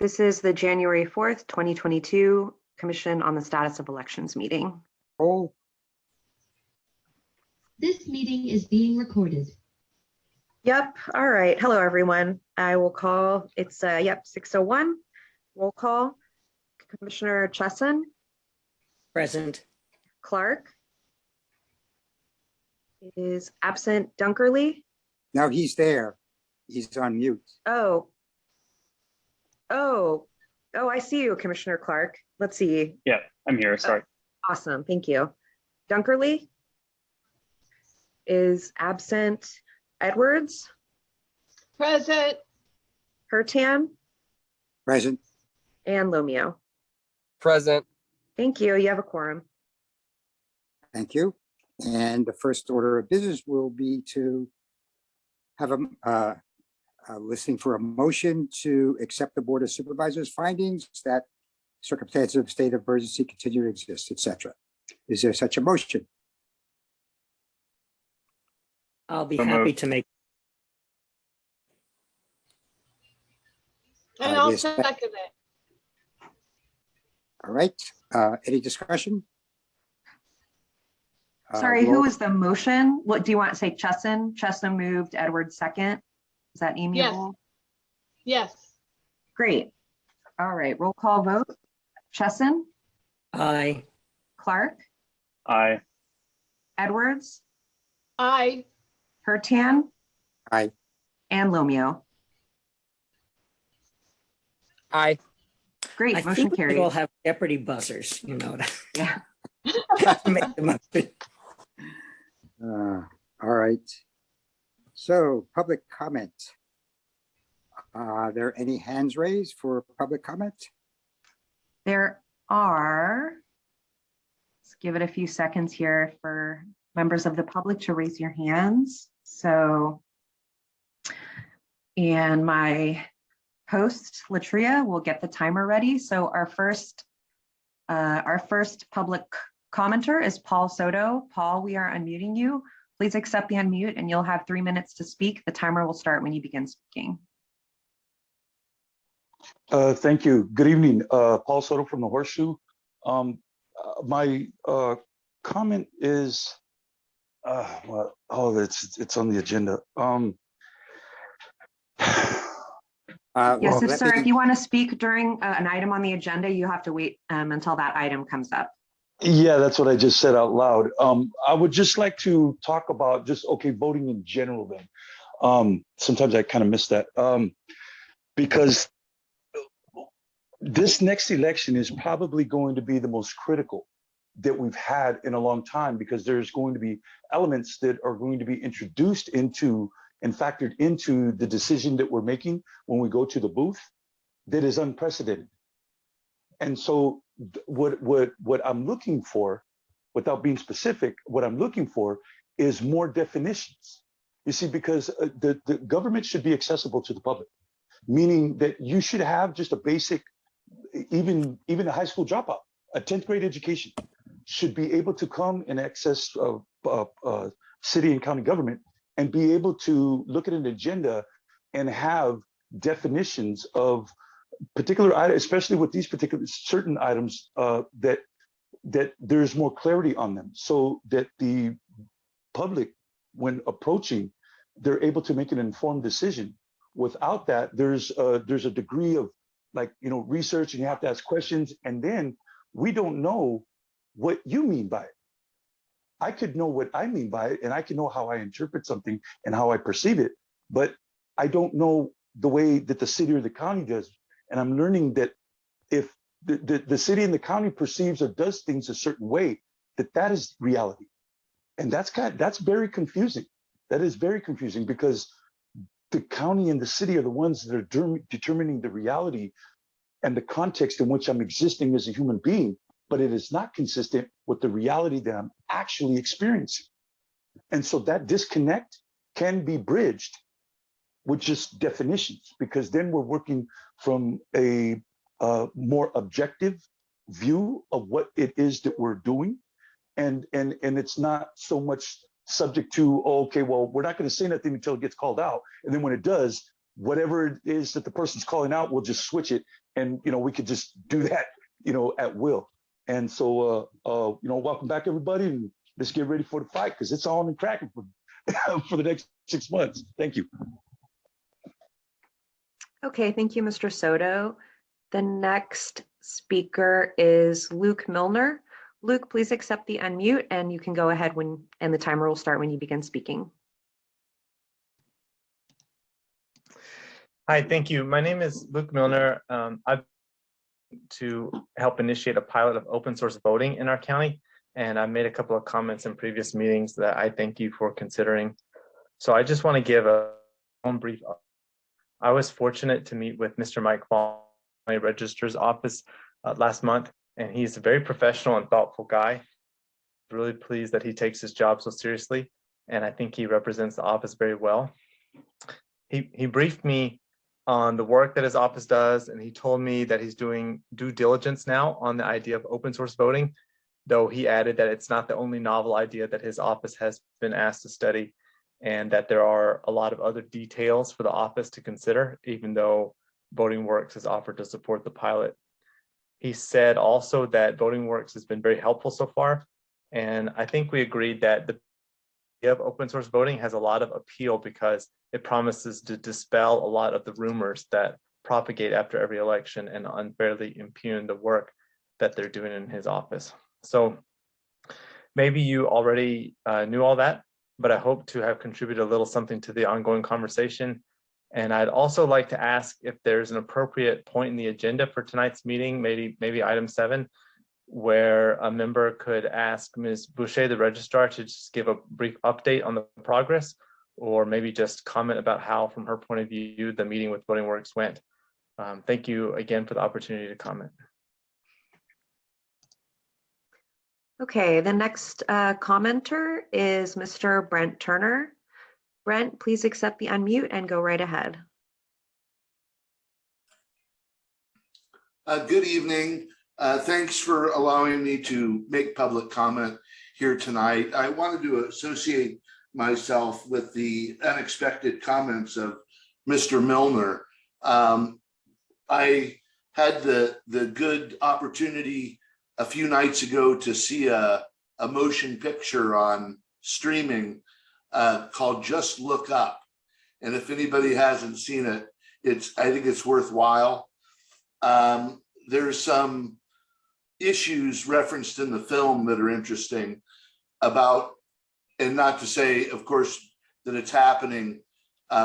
This is the January 4th, 2022 Commission on the Status of Elections meeting. Oh, This meeting is being recorded. Yep. All right. Hello, everyone. I will call. It's 6:01. Roll call. Commissioner Chesson. Present. Clark is absent. Dunkerley. now he's there. He's on mute. Oh, I see you, Commissioner Clark. Let's see. Yeah, I'm here. Sorry. Awesome. Thank you. Dunkerley is absent. Edwards. Present. Hertan Present. and Lomeo. Present. Thank you. You have a quorum. Thank you. And the first order of business will be to have a listing for a motion to accept the Board of Supervisors findings that circumstances of state of emergency continue to exist, etc. Is there such a motion? I'll be So happy moved. to make. And I'll Yes. second it. All right. Any discussion? Sorry, who roll- was the motion? What do you want to say? Chesson? Chesson moved, Edwards second. Is that amiable? Yes. Great. All right, roll call vote. Chesson, Aye. Clark, Aye. Edwards, Aye. Hertan, Aye. and Lomeo. Aye. Great, I motion think we carried. all have Jeopardy buzzers, Yeah. to make them up. All right. So public comment. Are there any hands raised for public comment? There are, let's give it a few seconds here for members of the public to raise your hands. So, and my host, Latria, will get the timer ready. So our first public commenter is Paul Soto. Paul, we are unmuting you. Please accept the unmute and you'll have 3 minutes to speak. The timer will start when you begin speaking. Thank you. Good evening. Paul Soto from the Horseshoe. My comment is, it's on the agenda. Yes, Well, sir, if you want to speak during an item on the agenda, you have to wait until that item comes up. Yeah, that's what I just said out loud. I would just like to talk about voting in general then. Sometimes I kind of miss that because this next election is probably going to be the most critical that we've had in a long time, because there's going to be elements that are going to be introduced into and factored into the decision that we're making when we go to the booth that is unprecedented. And so what I'm looking for, without being specific, what I'm looking for is more definitions. You see, because the government should be accessible to the public, meaning that you should have just a basic, even a high school dropout, a 10th grade education should be able to come and access city and county government and be able to look at an agenda and have definitions of particular items, especially with these particular certain items, that there's more clarity on them, so that the public, when approaching, they're able to make an informed decision. Without that, there's a degree of research, and you have to ask questions, and then we don't know what you mean by it. I could know what I mean by it, and I can know how I interpret something and how I perceive it, but I don't know the way that the city or the county does. And I'm learning that if the city and the county perceives or does things a certain way, that is reality. And that's very confusing. That is very confusing, because the county and the city are the ones that are determining the reality and the context in which I'm existing as a human being, but it is not consistent with the reality that I'm actually experiencing. And so that disconnect can be bridged with just definitions, because then we're working from a more objective view of what it is that we're doing. And it's not so much subject to, we're not going to say nothing until it gets called out. And then when it does, whatever it is that the person's calling out, we'll just switch it, and we could just do that, at will. And so, welcome back, everybody, and let's get ready for the fight because it's on and cracking for, for the next 6 months. Thank you. Okay, thank you, Mr. Soto. The next speaker is Luke Milner. Luke, please accept the unmute and you can go ahead and the timer will start when you begin speaking. Hi, thank you. My name is Luke Milner. I've to help initiate a pilot of open source voting in our county. And I made a couple of comments in previous meetings that I thank you for considering. So I just want to give a brief. I was fortunate to meet with Mr. Mike Fall, my registrar's office last month, and he's a very professional and thoughtful guy. Really pleased that he takes his job so seriously, and I think he represents the office very well. He briefed me on the work that his office does, and he told me that he's doing due diligence now on the idea of open source voting, though he added that it's not the only novel idea that his office has been asked to study, and that there are a lot of other details for the office to consider, even though Voting Works has offered to support the pilot. He said also that Voting Works has been very helpful so far, and I think we agreed that the idea of open source voting has a lot of appeal because it promises to dispel a lot of the rumors that propagate after every election and unfairly impugn the work that they're doing in his office. So maybe you already knew all that, but I hope to have contributed a little something to the ongoing conversation. And I'd also like to ask if there's an appropriate point in the agenda for tonight's meeting, maybe item 7, where a member could ask Ms. Bushey, the registrar, to just give a brief update on the progress, or maybe just comment about how, from her point of view, the meeting with Voting Works went. Thank you again for the opportunity to comment. Okay, the next commenter is Mr. Brent Turner. Brent, please accept the unmute and go right ahead. Good evening. Thanks for allowing me to make public comment here tonight. I wanted to associate myself with the unexpected comments of Mr. Milner. I had the good opportunity a few nights ago to see a motion picture on streaming called Just Look Up. And if anybody hasn't seen it, I think it's worthwhile. There's some issues referenced in the film that are interesting about, and not to say, of course, that it's happening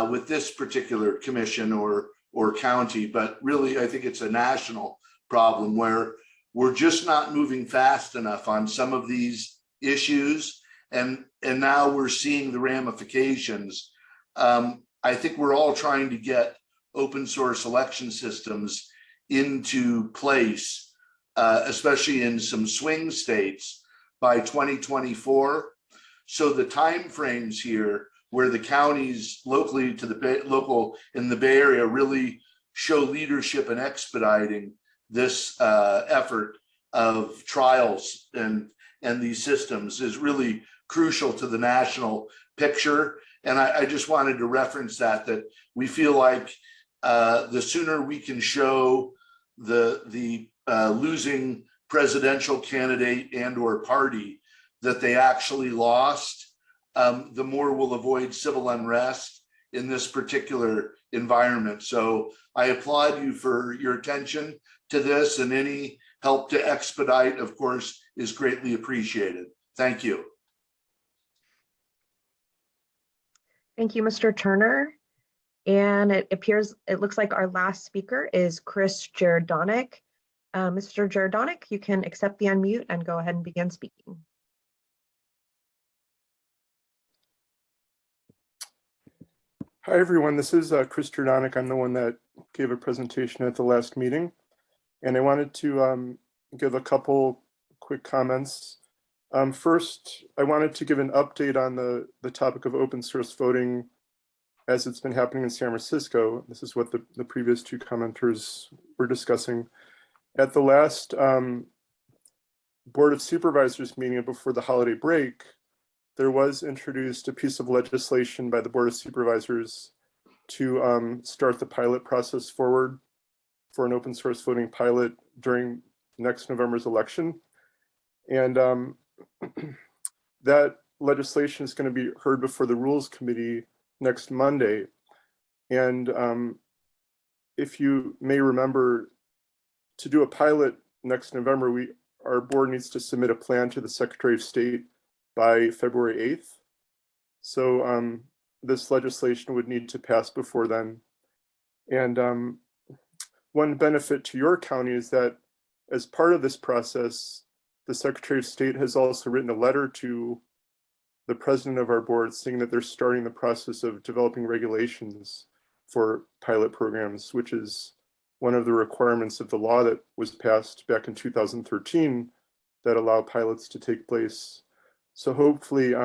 with this particular commission or county, but really I think it's a national problem where we're just not moving fast enough on some of these issues, and now we're seeing the ramifications. I think we're all trying to get open source election systems into place, especially in some swing states by 2024. So the timeframes here, where the counties locally to the local in the Bay Area really show leadership in expediting this effort of trials and these systems, is really crucial to the national picture. And I just wanted to reference that we feel like the sooner we can show the losing presidential candidate and or party that they actually lost, the more we'll avoid civil unrest in this particular environment. So I applaud you for your attention to this, and any help to expedite, of course, is greatly appreciated. Thank you. Thank you, Mr. Turner. And it looks like our last speaker is Chris Jerdonek. Mr. Jerdonek, you can accept the unmute and go ahead and begin speaking. Hi, everyone. This is Chris Jerdonek. I'm the one that gave a presentation at the last meeting. And I wanted to give a couple quick comments. First, I wanted to give an update on the topic of open source voting as it's been happening in San Francisco. This is what the previous 2 commenters were discussing. At the last Board of Supervisors meeting before the holiday break, there was introduced a piece of legislation by the Board of Supervisors to start the pilot process forward for an open source voting pilot during next November's election. And that legislation is going to be heard before the Rules Committee next Monday. And if you may remember, to do a pilot next November, our board needs to submit a plan to the Secretary of State by February 8th. So this legislation would need to pass before then. And one benefit to your county is that as part of this process, the Secretary of State has also written a letter to the president of our board saying that they're starting the process of developing regulations for pilot programs, which is one of the requirements of the law that was passed back in 2013 that allow pilots to take place. So hopefully,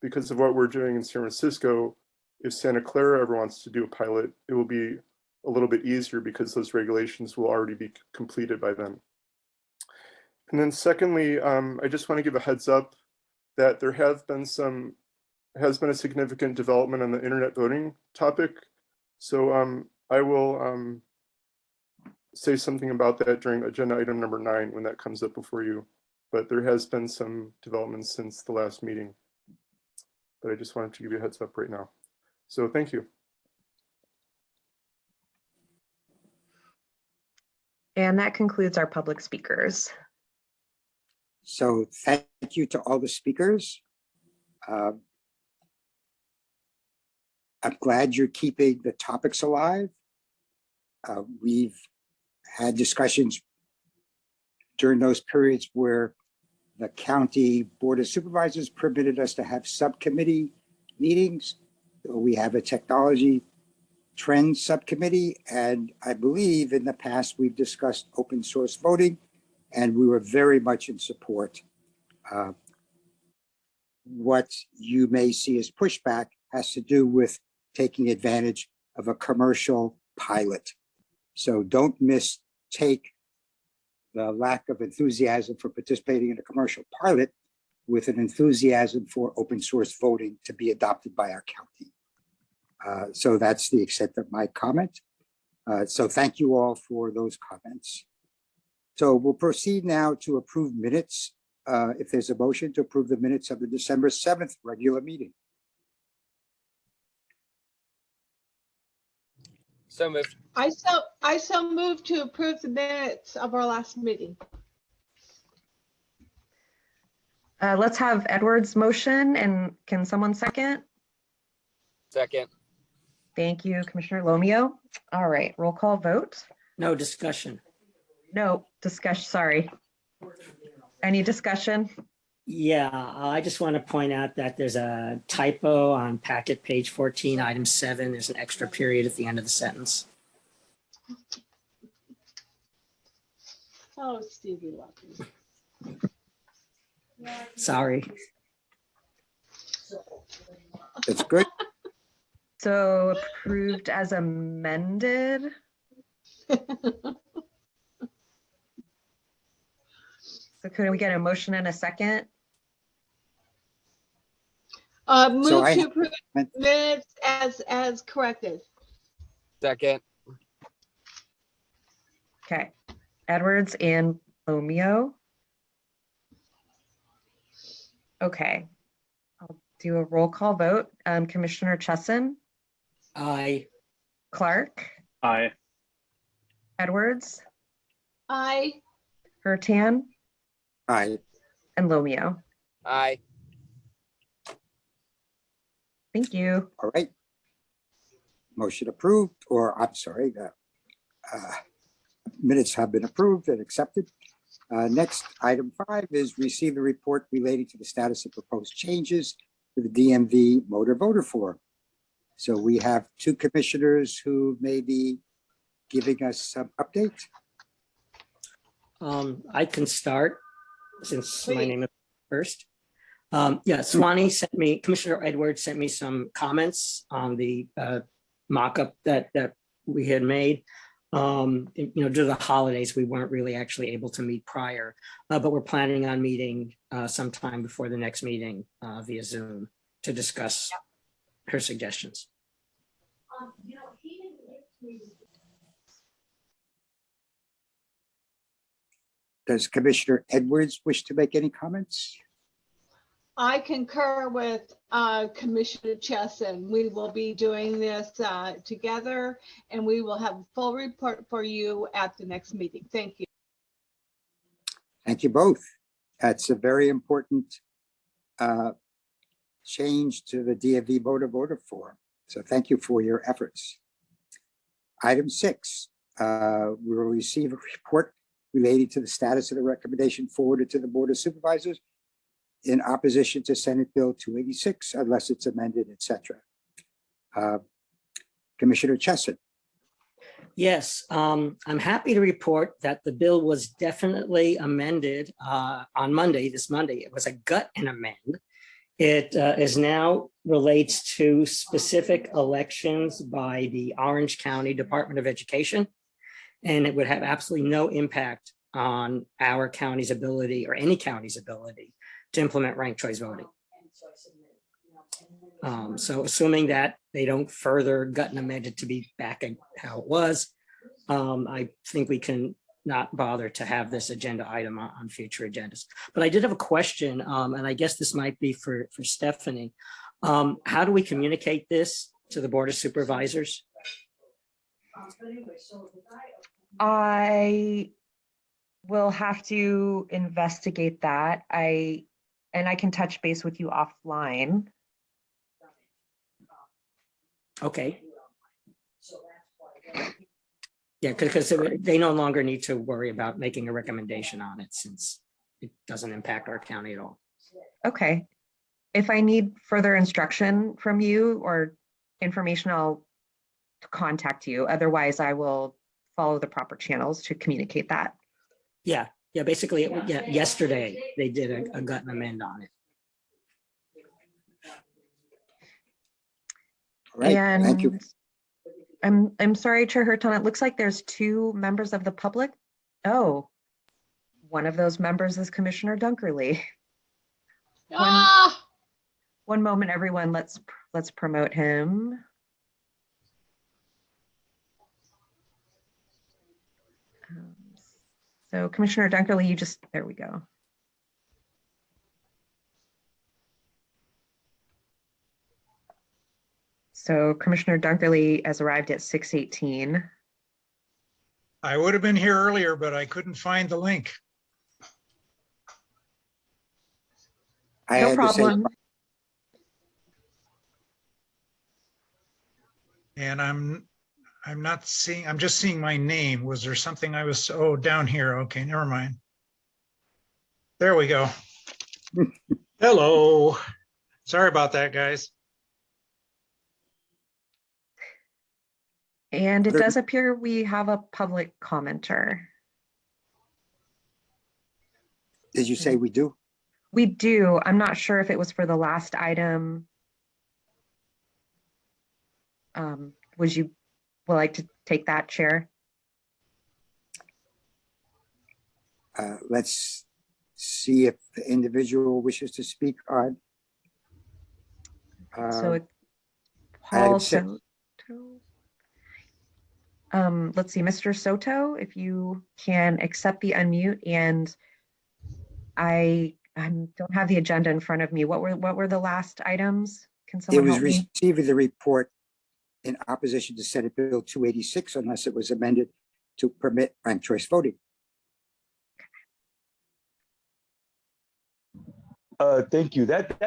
because of what we're doing in San Francisco, if Santa Clara ever wants to do a pilot, it will be a little bit easier because those regulations will already be completed by then. And then secondly, I just want to give a heads up that there has been a significant development on the internet voting topic. So I will say something about that during agenda item number 9 when that comes up before you. But there has been some developments since the last meeting. But I just wanted to give you a heads up right now. So thank you. And that concludes our public speakers. So thank you to all the speakers. I'm glad you're keeping the topics alive. We've had discussions during those periods where the county board of supervisors permitted us to have subcommittee meetings. We have a technology trends subcommittee, and I believe in the past we've discussed open source voting, and we were very much in support. What you may see as pushback has to do with taking advantage of a commercial pilot. So don't mistake the lack of enthusiasm for participating in a commercial pilot with an enthusiasm for open source voting to be adopted by our county. So that's the extent of my comment. So thank you all for those comments. So we'll proceed now to approve minutes. If there's a motion to approve the minutes of the December 7th regular meeting. So moved. I so move to approve the minutes of our last meeting. Let's have Edward's motion, and can someone second? Second. Thank you, Commissioner Lomio. All right, roll call vote. No discussion. No discussion, sorry. Any discussion? Yeah, I just want to point out that there's a typo on packet page 14, item 7. There's an extra period at the end of the sentence. Oh, Stevie Lucky. Sorry. That's good. So approved as amended. So could we get a motion and a second? Move So I to approve minutes as corrected. Second. Okay, Edwards and Lomio. Okay, I'll do a roll call vote. Commissioner Chesson, Aye. Clark, Aye. Edwards, Aye. Hertan, Aye. and Lomio. Aye. Thank you. All right. Motion approved, or I'm sorry, the minutes have been approved and accepted. Next, item 5 is receive a report relating to the status of proposed changes to the DMV motor voter form. So we have 2 commissioners who may be giving us some updates. I can start since my Please. name is first. Yeah, Swanee sent me, Commissioner Edwards sent me some comments on the mock-up that we had made. Due to the holidays, we weren't really actually able to meet prior, but we're planning on meeting sometime before the next meeting via Zoom to discuss her suggestions. Does Commissioner Edwards wish to make any comments? I concur with Commissioner Chesson. We will be doing this together, and we will have a full report for you at the next meeting. Thank you. Thank you both. That's a very important change to the DMV voter form. So thank you for your efforts. Item 6, we will receive a report related to the status of the recommendation forwarded to the Board of Supervisors in opposition to Senate Bill 286, unless it's amended, etc. Commissioner Chesson. Yes, I'm happy to report that the bill was definitely amended on Monday, this Monday. It was a gut and amend. It is now relates to specific elections by the Orange County Department of Education, and it would have absolutely no impact on our county's ability or any county's ability to implement ranked choice voting. So assuming that they don't further gut and amend it to be back at how it was, I think we can not bother to have this agenda item on future agendas. But I did have a question, and I guess this might be for Stephanie. How do we communicate this to the Board of Supervisors? I will have to investigate that. I can touch base with you offline. Okay. Yeah, because they no longer need to worry about making a recommendation on it since it doesn't impact our county at all. Okay. If I need further instruction from you or information, I'll contact you. Otherwise, I will follow the proper channels to communicate that. Yeah, basically, yesterday they did a gut and amend on it. All right, And thank you. I'm sorry, Chair Hurton, it looks like there's 2 members of the public. Oh, one of those members is Commissioner Dunkerley. One moment, everyone. Let's promote him. So Commissioner Dunkerley, there we go. So Commissioner Dunkerley has arrived at 6:18. I would have been here earlier, but I couldn't find the link. No problem. And I'm not seeing, I'm just seeing my name. Was there something I was, oh, down here. Okay, never mind. There we go. Hello. Sorry about that, guys. And it does appear we have a public commenter. Did you say we do? We do. I'm not sure if it was for the last item. Would you like to take that, Chair? Let's see if the individual wishes to speak on. So it's Paul Soto. Let's see, Mr. Soto, if you can accept the unmute, and I don't have the agenda in front of me. What were the last items? Can someone help me? It was receiving the report in opposition to Senate Bill 286 unless it was amended to permit ranked choice voting. Thank you. That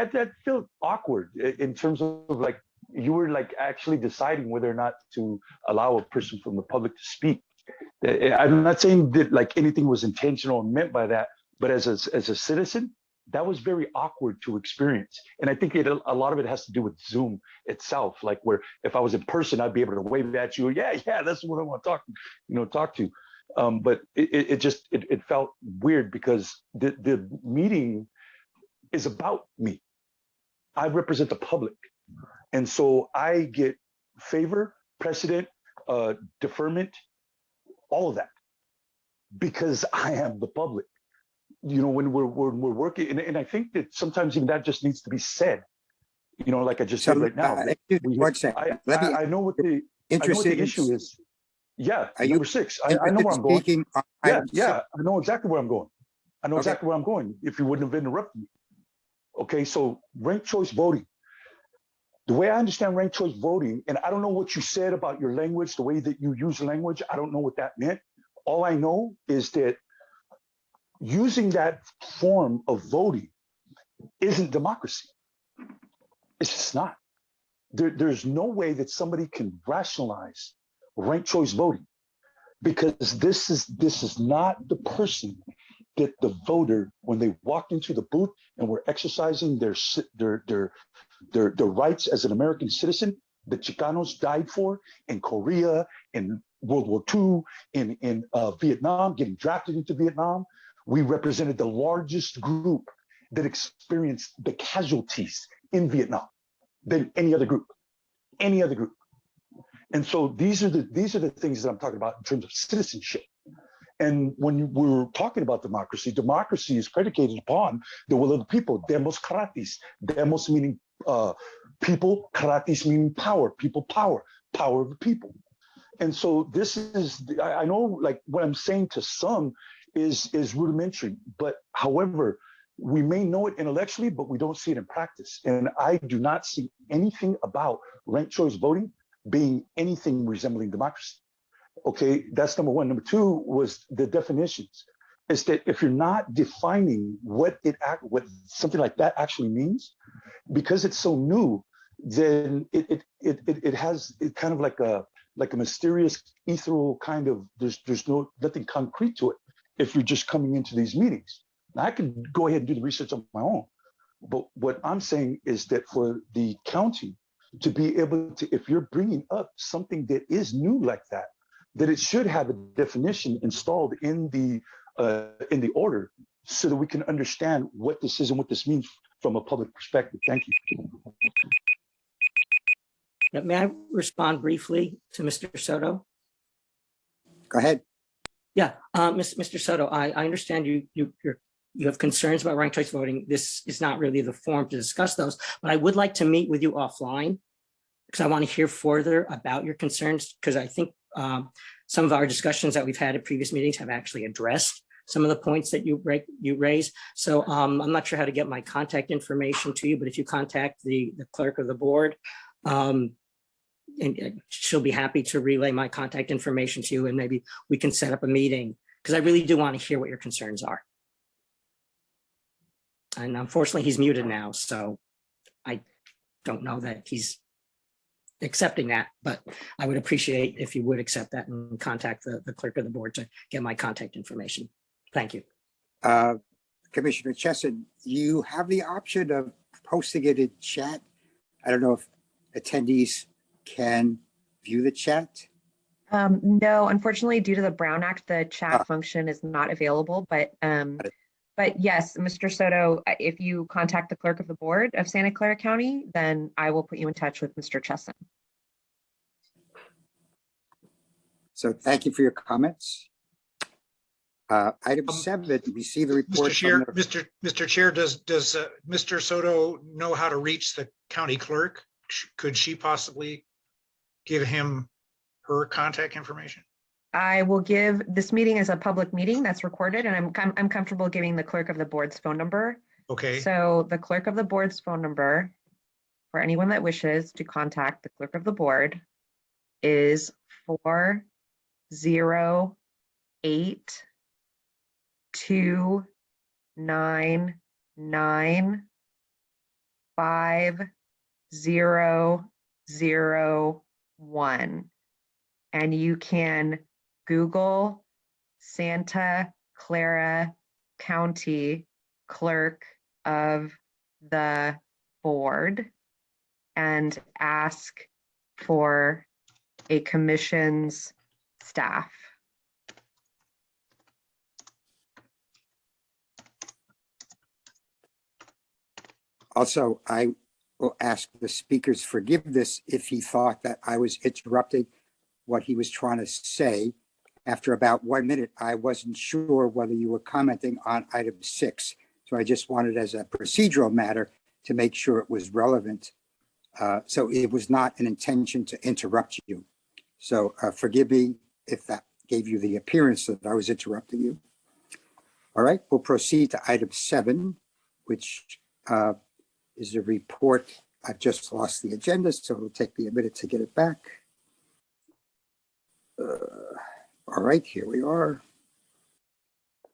felt awkward in terms of like you were like actually deciding whether or not to allow a person from the public to speak. I'm not saying that like anything was intentional or meant by that, but as a citizen, that was very awkward to experience. And I think a lot of it has to do with Zoom itself, like where if I was in person, I'd be able to wave at you. Yeah, that's what I want to talk to. But it felt weird because the meeting is about me. I represent the public. And so I get favor, precedent, deferment, all of that because I am the public. You know, when we're working, and I think that sometimes even that just needs to be said. You know, like I just said right now. One second. I know what the issue is. Yeah, Are you number 6. I know where I'm going. speaking on Yeah, item yeah, 6? I know exactly where I'm going. I know Okay. exactly where I'm going if you wouldn't have interrupted me. Okay, so ranked choice voting. The way I understand ranked choice voting, and I don't know what you said about your language, the way that you use language, I don't know what that meant. All I know is that using that form of voting isn't democracy. It's just not. There's no way that somebody can rationalize ranked choice voting, because this is not the person that the voter, when they walked into the booth and were exercising their rights as an American citizen, the Chicanos died for in Korea, in World War II, in Vietnam, getting drafted into Vietnam. We represented the largest group that experienced the casualties in Vietnam than any other group. And so these are the things that I'm talking about in terms of citizenship. And when we're talking about democracy, democracy is predicated upon the will of the people. Demos kratis. Demos meaning people, kratis meaning power. People, power of the people. And so this is, I know, like what I'm saying to some is rudimentary, but however, we may know it intellectually, but we don't see it in practice. And I do not see anything about ranked choice voting being anything resembling democracy. Okay, that's number one. Number two was the definitions. Is that if you're not defining what something like that actually means, because it's so new, then it has kind of like a mysterious, ethereal kind of, there's nothing concrete to it if you're just coming into these meetings. Now, I can go ahead and do the research on my own, but what I'm saying is that for the county to be able to, if you're bringing up something that is new like that it should have a definition installed in the order so that we can understand what this is and what this means from a public perspective. Thank you. May I respond briefly to Mr. Soto? Go ahead. Yeah, Mr. Soto, I understand you have concerns about ranked choice voting. This is not really the forum to discuss those, but I would like to meet with you offline because I want to hear further about your concerns, because I think some of our discussions that we've had at previous meetings have actually addressed some of the points that you raised. So I'm not sure how to get my contact information to you, but if you contact the clerk of the board, and she'll be happy to relay my contact information to you, and maybe we can set up a meeting, because I really do want to hear what your concerns are. And unfortunately, he's muted now, so I don't know that he's accepting that, but I would appreciate if you would accept that and contact the clerk of the board to get my contact information. Thank you. Commissioner Chesson, you have the option of posting it in chat. I don't know if attendees can view the chat. No, unfortunately, due to the Brown Act, the chat function is not available, but yes, Mr. Soto, if you contact the clerk of the board of Santa Clara County, then I will put you in touch with Mr. Chesson. So thank you for your comments. Item 7, receive the report. Mr. Chair, does Mr. Soto know how to reach the county clerk? Could she possibly give him her contact information? I will give, this meeting is a public meeting that's recorded, and I'm comfortable giving the clerk of the board's phone number. Okay. So the clerk of the board's phone number, for anyone that wishes to contact the clerk of the board, is 408-299-5001. And you can Google Santa Clara County Clerk of the Board and ask for a commission's staff. Also, I will ask the speaker's forgiveness if he thought that I was interrupting what he was trying to say. After about 1 minute, I wasn't sure whether you were commenting on item 6. So I just wanted, as a procedural matter, to make sure it was relevant So it was not an intention to interrupt you. So forgive me if that gave you the appearance that I was interrupting you. All right, we'll proceed to item 7, which is a report. I've just lost the agenda, so it'll take me a minute to get it back. All right, here we are.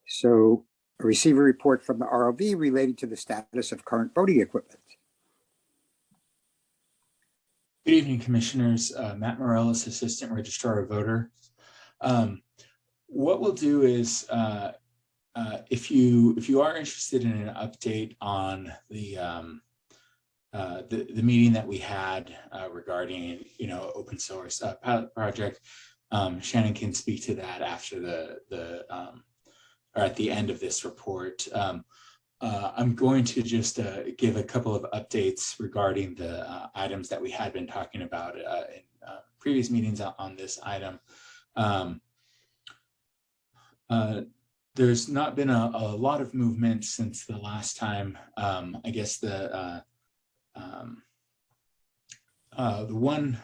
So receive a report from the ROV related to the status of current voting equipment. Good evening, Commissioners. Matt Morellis, Assistant Registrar of Voter. What we'll do is, if you are interested in an update on the meeting that we had regarding open source pilot project, Shannon can speak to that after or at the end of this report. I'm going to just give a couple of updates regarding the items that we had been talking about in previous meetings on this item. There's not been a lot of movement since the last time. I guess the one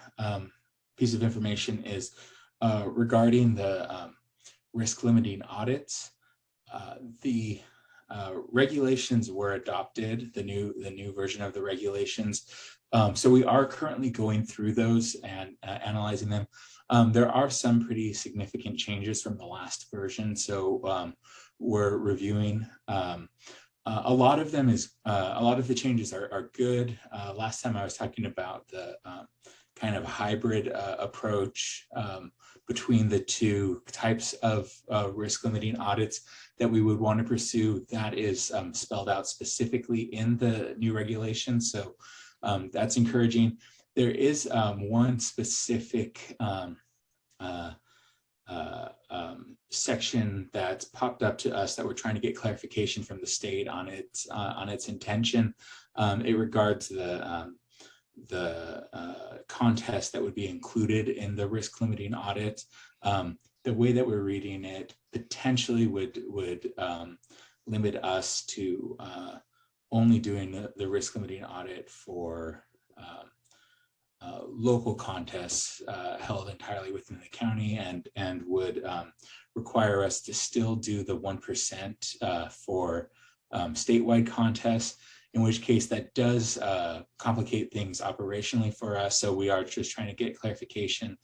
piece of information is regarding the risk limiting audits. The regulations were adopted, the new version of the regulations. So we are currently going through those and analyzing them. There are some pretty significant changes from the last version. So we're reviewing. A lot of them is, a lot of the changes are good. Last time I was talking about the kind of hybrid approach between the two types of risk limiting audits that we would want to pursue. That is spelled out specifically in the new regulations. So that's encouraging. There is one specific section that's popped up to us that we're trying to get clarification from the state on its intention. It regards the contest that would be included in the risk limiting audit. The way that we're reading it potentially would limit us to only doing the risk limiting audit for local contests held entirely within the county, and would require us to still do the 1% for statewide contests, in which case that does complicate things operationally for us. So we are just trying to get clarification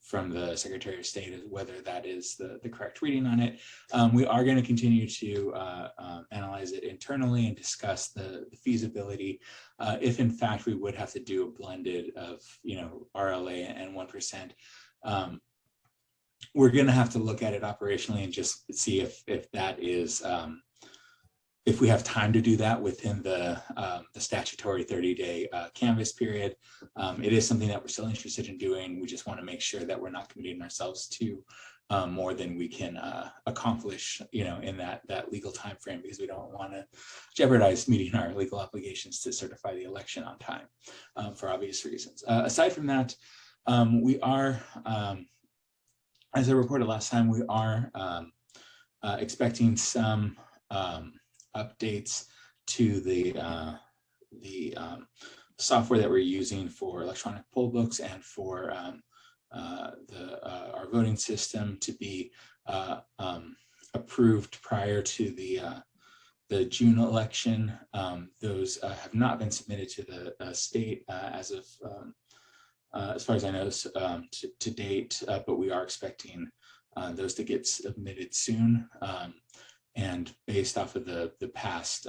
from the Secretary of State as whether that is the correct reading on it. We are going to continue to analyze it internally and discuss the feasibility. If in fact we would have to do a blended of RLA and 1%, we're going to have to look at it operationally and just see if that is if we have time to do that within the statutory 30-day canvas period. It is something that we're still interested in doing. We just want to make sure that we're not committing ourselves to more than we can accomplish, in that legal time frame, because we don't want to jeopardize meeting our legal obligations to certify the election on time for obvious reasons. Aside from that, we are, as I reported last time, we are expecting some updates to the software that we're using for electronic poll books and for our voting system to be approved prior to the June election. Those have not been submitted to the state as far as I know to date, but we are expecting those to get submitted soon. And based off of the past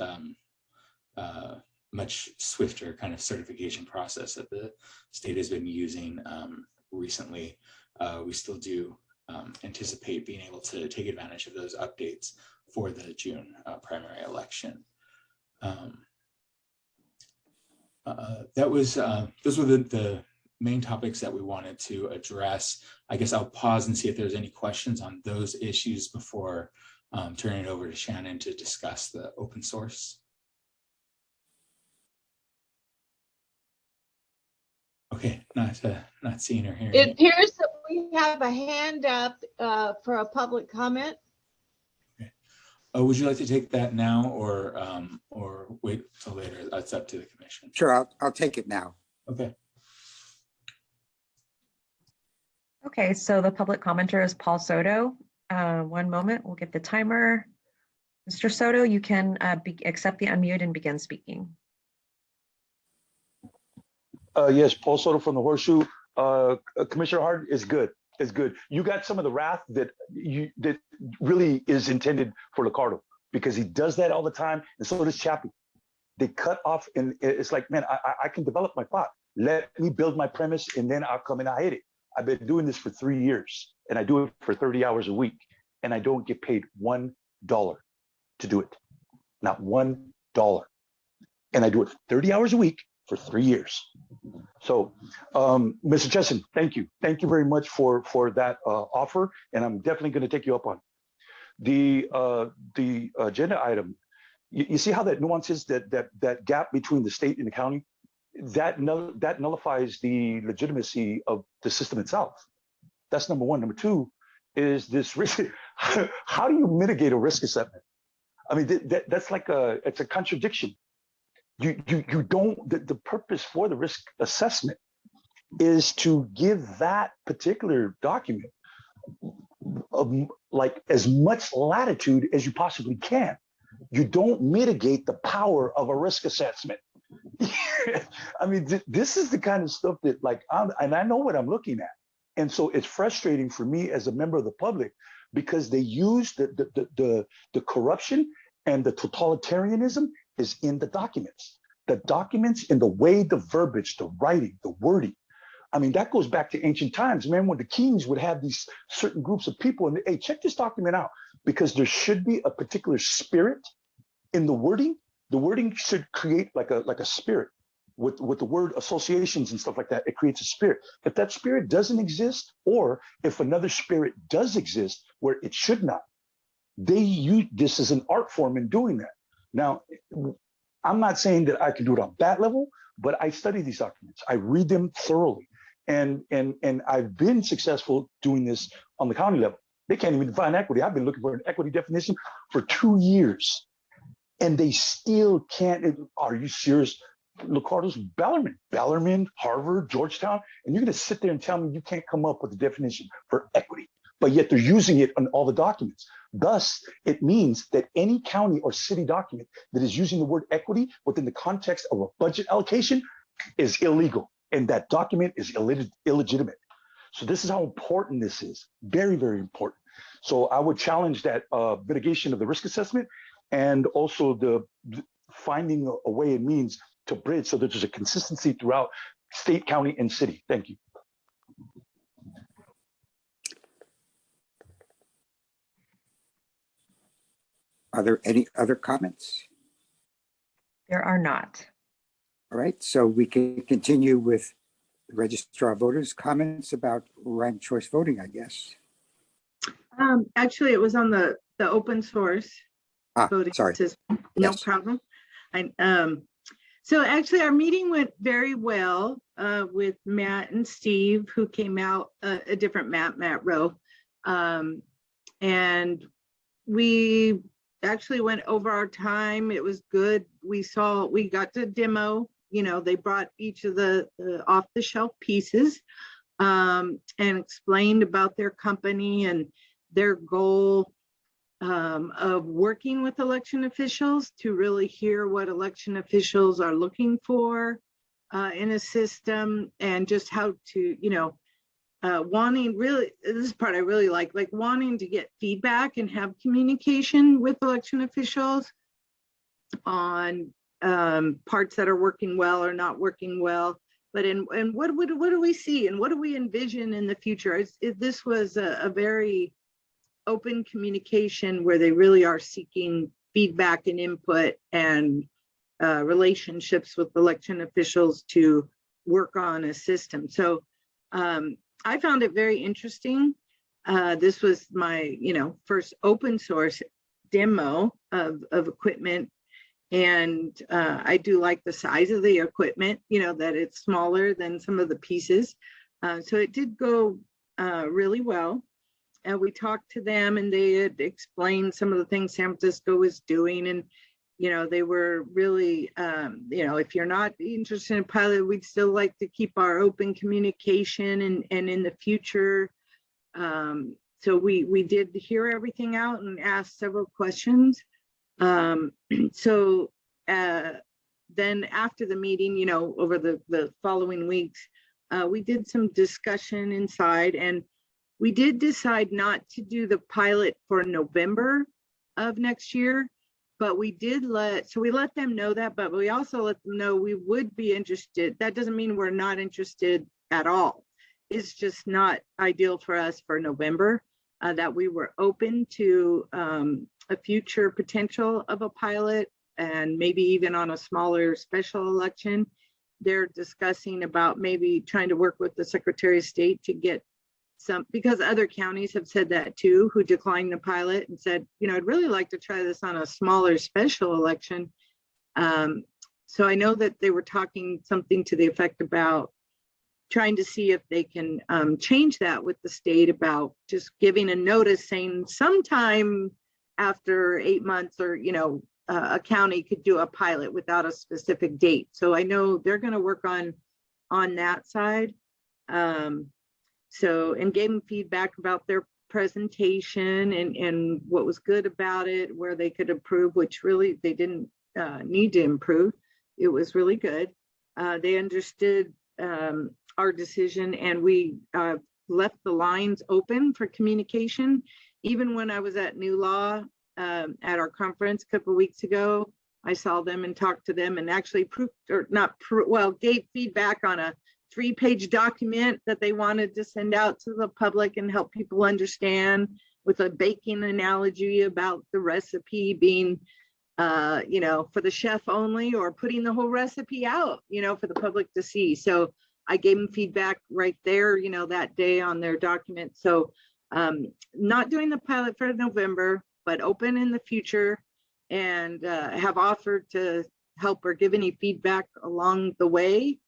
much swifter kind of certification process that the state has been using recently, we still do anticipate being able to take advantage of those updates for the June primary election. Those were the main topics that we wanted to address. I guess I'll pause and see if there's any questions on those issues before turning it over to Shannon to discuss the open source. Okay, not seeing or hearing. It appears that we have a hand up for a public comment. Okay. Oh, would you like to take that now or wait till later? That's up to the commission. Sure, I'll take it now. Okay. Okay, so the public commenter is Paul Soto. One moment, we'll get the timer. Mr. Soto, you can accept the unmute and begin speaking. Yes, Paul Soto from the Horseshoe. Commissioner Hart is good. Is good. You got some of the wrath that really is intended for Ricardo, because he does that all the time, and so does Chappie. They cut off, and it's like, man, I can develop my thought. Let me build my premise, and then I'll come and I hit it. I've been doing this for 3 years, and I do it for 30 hours a week, and I don't get paid $1 to do it. Not $1. And I do it for 30 hours a week for 3 years. So, Mr. Chesson, thank you. Thank you very much for that offer, and I'm definitely going to take you up on it. The agenda item, you see how that nuance is, that gap between the state and the county? That nullifies the legitimacy of the system itself. That's number one. Number two is this risk. How do you mitigate a risk assessment? I mean, that's like it's a contradiction. You don't, the purpose for the risk assessment is to give that particular document like as much latitude as you possibly can. You don't mitigate the power of a risk assessment. I mean, this is the kind of stuff that, like, and I know what I'm looking at. And so it's frustrating for me as a member of the public, because they use the corruption and the totalitarianism is in the documents. The documents, in the way, the verbiage, the writing, the wording. I mean, that goes back to ancient times, man, when the kings would have these certain groups of people and, hey, check this document out, because there should be a particular spirit in the wording. The wording should create like a spirit with the word associations and stuff like that. It creates a spirit. If that spirit doesn't exist, or if another spirit does exist where it should not, they use this as an art form in doing that. Now, I'm not saying that I can do it on that level, but I study these documents. I read them thoroughly. And I've been successful doing this on the county level. They can't even define equity. I've been looking for an equity definition for 2 years. And they still can't. Are you serious? Ricardo's Bellarmine, Harvard, Georgetown, and you're going to sit there and tell me you can't come up with a definition for equity, but yet they're using it on all the documents. Thus, it means that any county or city document that is using the word equity within the context of a budget allocation is illegal, and that document is illegitimate. So this is how important this is. Very, very important. So I would challenge that mitigation of the risk assessment, and also the finding a way it means to bridge so that there's a consistency throughout state, county, and city. Thank you. Are there any other comments? There are not. All right, so we can continue with the Registrar of Voters' comments about ranked choice voting, I guess. Actually, it was on the open source voting sorry. system. No Yes. problem. So actually, our meeting went very well with Matt and Steve, who came out a different Matt Rowe, and we actually went over our time. It was good. We got to demo. They brought each of the off-the-shelf pieces and explained about their company and their goal of working with election officials to really hear what election officials are looking for in a system, and just how to, wanting, really, this part I really like wanting to get feedback and have communication with election officials on parts that are working well or not working well. But and what do we see and what do we envision in the future? This was a very open communication where they really are seeking feedback and input and relationships with election officials to work on a system. So I found it very interesting. This was my, first open source demo of equipment. And I do like the size of the equipment, that it's smaller than some of the pieces. So it did go really well. And we talked to them and they had explained some of the things San Francisco was doing. And, they were really, if you're not interested in pilot, we'd still like to keep our open communication and in the future. So we did hear everything out and asked several questions. So then after the meeting, over the following weeks, we did some discussion inside, and we did decide not to do the pilot for November of next year, but we let them know that, but we also let them know we would be interested. That doesn't mean we're not interested at all. It's just not ideal for us for November, that we were open to a future potential of a pilot and maybe even on a smaller special election. They're discussing about maybe trying to work with the Secretary of State to get some, because other counties have said that too, who declined the pilot and said, I'd really like to try this on a smaller special election. So I know that they were talking something to the effect about trying to see if they can change that with the state about just giving a notice saying sometime after 8 months or, a county could do a pilot without a specific date. So I know they're going to work on that side. And gave them feedback about their presentation and what was good about it, where they could improve, which really they didn't need to improve. It was really good. They understood our decision, and we left the lines open for communication. Even when I was at New Law at our conference a couple of weeks ago, I saw them and talked to them and actually gave feedback on a 3-page document that they wanted to send out to the public and help people understand, with a baking analogy about the recipe being, for the chef only, or putting the whole recipe out, for the public to see. So I gave them feedback right there, that day on their document. So not doing the pilot for November, but open in the future, and have offered to help or give any feedback along the way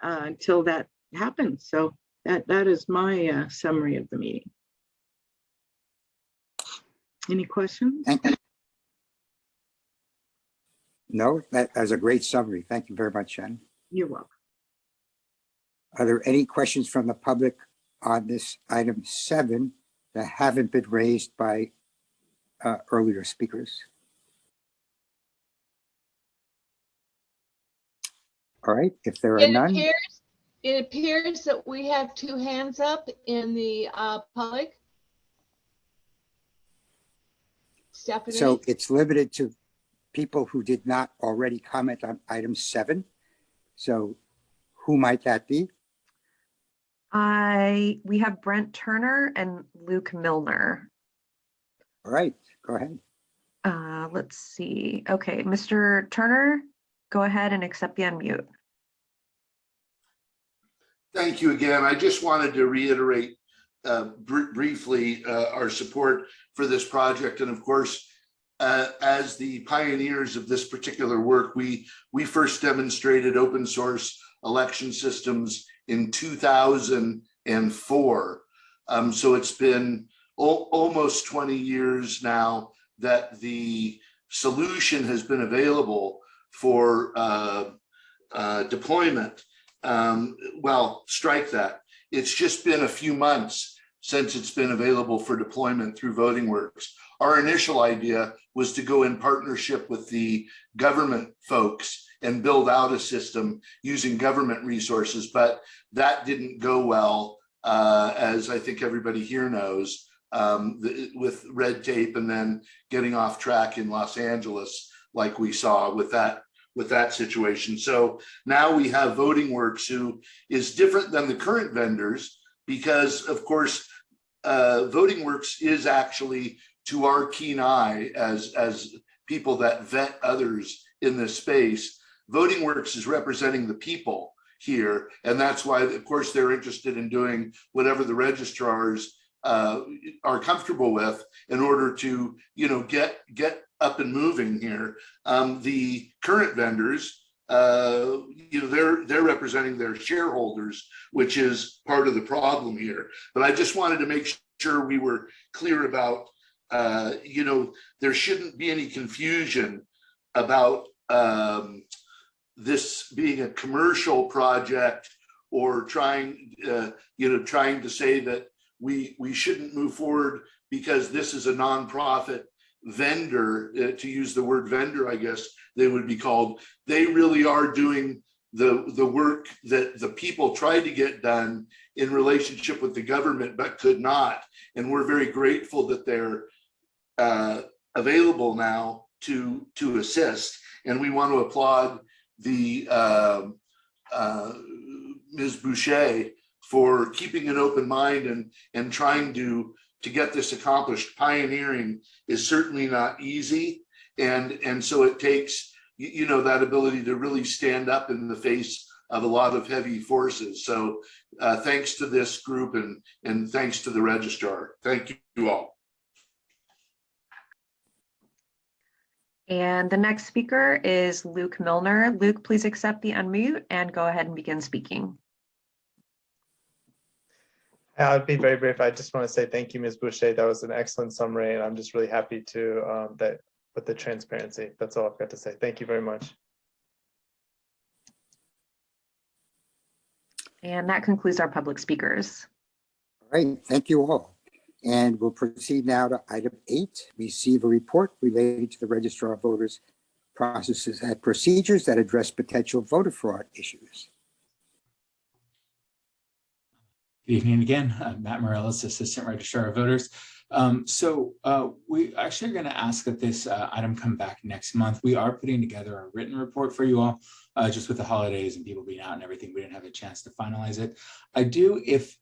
until that happens. So that is my summary of the meeting. Any questions? No, that was a great summary. Thank you very much, Shannon. You're welcome. Are there any questions from the public on this item 7 that haven't been raised by earlier speakers? All right, if there are none. It appears that we have 2 hands up in the public. Stephanie? So it's limited to people who did not already comment on item 7. So who might that be? We have Brent Turner and Luke Milner. All right, go ahead. Let's see. Okay, Mr. Turner, go ahead and accept the unmute. Thank you again. I just wanted to reiterate briefly our support for this project. And of course, as the pioneers of this particular work, we first demonstrated open source election systems in 2004. So it's been almost 20 years now that the solution has been available for deployment. Well, strike that. It's just been a few months since it's been available for deployment through VotingWorks. Our initial idea was to go in partnership with the government folks and build out a system using government resources, but that didn't go well, as I think everybody here knows, with red tape and then getting off track in Los Angeles, like we saw with that situation. So now we have VotingWorks, who is different than the current vendors, because of course, VotingWorks is actually, to our keen eye as people that vet others in this space, VotingWorks is representing the people here. And that's why, of course, they're interested in doing whatever the registrars are comfortable with in order to, get up and moving here. The current vendors they're representing their shareholders, which is part of the problem here. But I just wanted to make sure we were clear about, there shouldn't be any confusion about this being a commercial project or trying to say that we shouldn't move forward because this is a nonprofit vendor, to use the word vendor, I guess they would be called. They really are doing the work that the people tried to get done in relationship with the government but could not. And we're very grateful that they're available now to assist. And we want to applaud the Ms. Bushey for keeping an open mind and trying to get this accomplished. Pioneering is certainly not easy. And so it takes, that ability to really stand up in the face of a lot of heavy forces. So thanks to this group and thanks to the registrar. Thank you all. And the next speaker is Luke Milner. Luke, please accept the unmute and go ahead and begin speaking. I'll be very brief. I just want to say thank you, Ms. Bushey. That was an excellent summary, and I'm just really happy to with the transparency. That's all I've got to say. Thank you very much. And that concludes our public speakers. All right, thank you all. And we'll proceed now to item 8, receive a report related to the Registrar of Voters processes and procedures that address potential voter fraud issues. Good evening again. I'm Matt Morellis, Assistant Registrar of Voters. We actually are going to ask that this item come back next month. We are putting together a written report for you all, just with the holidays and people being out and everything. We didn't have a chance to finalize it. I do, if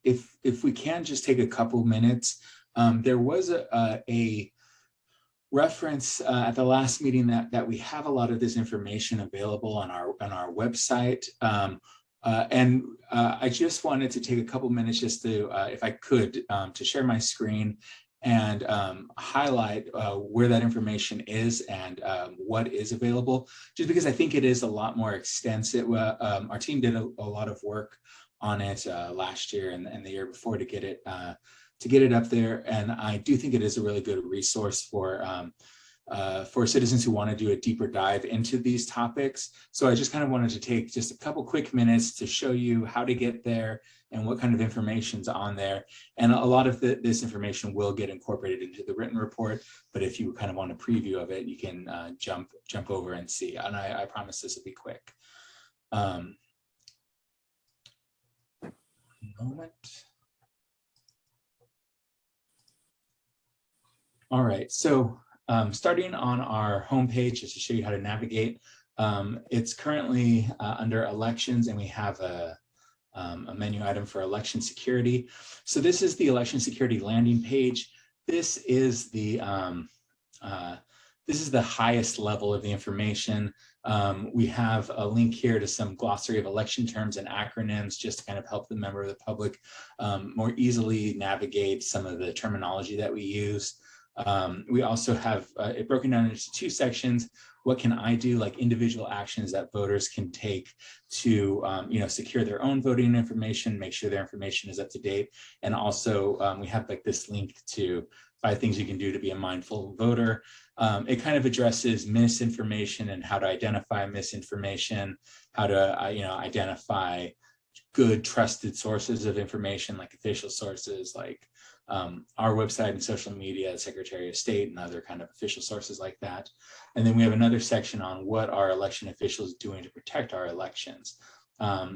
we can just take a couple minutes. There was a reference at the last meeting that we have a lot of this information available on our website. I just wanted to take a couple minutes just to, if I could, to share my screen and highlight where that information is and what is available, just because I think it is a lot more extensive. Our team did a lot of work on it last year and the year before to get it up there. And I do think it is a really good resource for citizens who want to do a deeper dive into these topics. So I just kind of wanted to take just a couple quick minutes to show you how to get there and what kind of information's on there. And a lot of this information will get incorporated into the written report, but if you kind of want a preview of it, you can jump over and see. And I promise this will be quick. Moment. All right, so starting on our homepage, just to show you how to navigate, it's currently under elections, and we have a menu item for election security. So this is the election security landing page. This is the highest level of the information. We have a link here to some glossary of election terms and acronyms, just to kind of help the member of the public more easily navigate some of the terminology that we use. We also have it broken down into 2 sections. What can I do, like individual actions that voters can take to secure their own voting information, make sure their information is up to date. And also we have like this link to 5 things you can do to be a mindful voter. It kind of addresses misinformation and how to identify misinformation, how to identify good trusted sources of information, like official sources, like our website and social media, Secretary of State, and other kind of official sources like that. And then we have another section on what are election officials doing to protect our elections.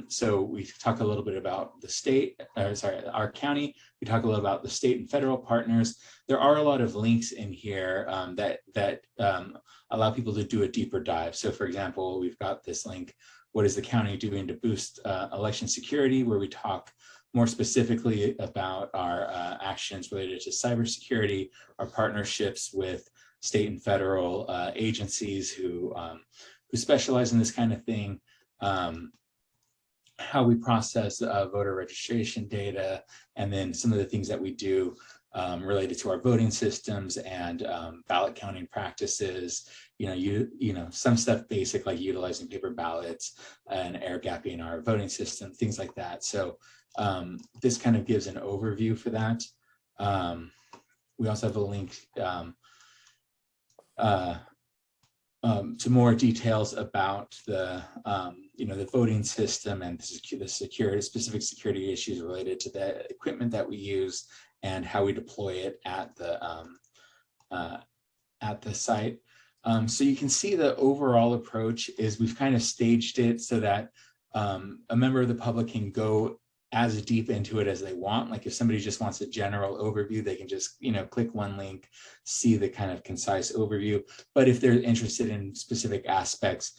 So we talk a little bit about the state, our county. We talk a little about the state and federal partners. There are a lot of links in here that allow people to do a deeper dive. So for example, we've got this link, what is the county doing to boost election security, where we talk more specifically about our actions related to cybersecurity, our partnerships with state and federal agencies who specialize in this kind of thing, how we process voter registration data, and then some of the things that we do related to our voting systems and ballot counting practices. Some stuff basic like utilizing paper ballots and air gapping our voting system, things like that. So this kind of gives an overview for that. We also have a link to more details about the the voting system and the specific security issues related to the equipment that we use and how we deploy it at the site. So you can see the overall approach is we've kind of staged it so that a member of the public can go as deep into it as they want. Like if somebody just wants a general overview, they can just click one link, see the kind of concise overview. But if they're interested in specific aspects,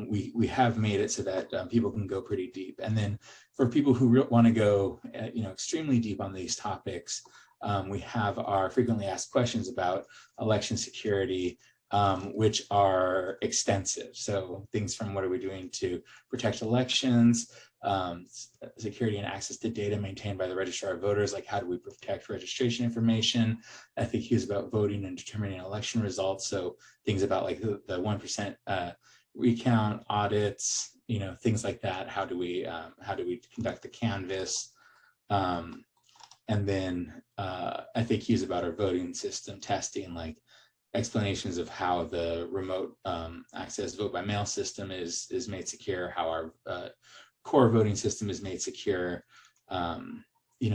we have made it so that people can go pretty deep. And then for people who want to go extremely deep on these topics, we have our frequently asked questions about election security, which are extensive. So things from what are we doing to protect elections, security and access to data maintained by the Registrar of Voters, like how do we protect registration information, FAQs about voting and determining election results. So things about like the 1% recount audits, things like that. How do we conduct the canvass? And then FAQs about our voting system testing, like explanations of how the remote access vote by mail system is made secure, how our core voting system is made secure,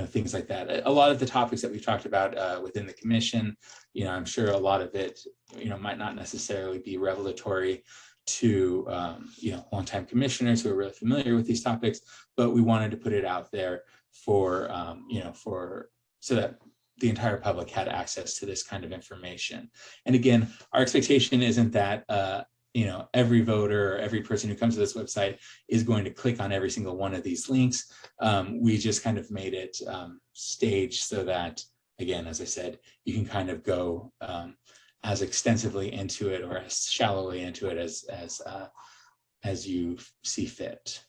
things like that. A lot of the topics that we've talked about within the commission, I'm sure a lot of it, might not necessarily be revelatory to, longtime commissioners who are really familiar with these topics, but we wanted to put it out there for, so that the entire public had access to this kind of information. And again, our expectation isn't that, every voter or every person who comes to this website is going to click on every single one of these links. We just kind of made it staged so that, again, as I said, you can kind of go as extensively into it or as shallowly into it as you see fit.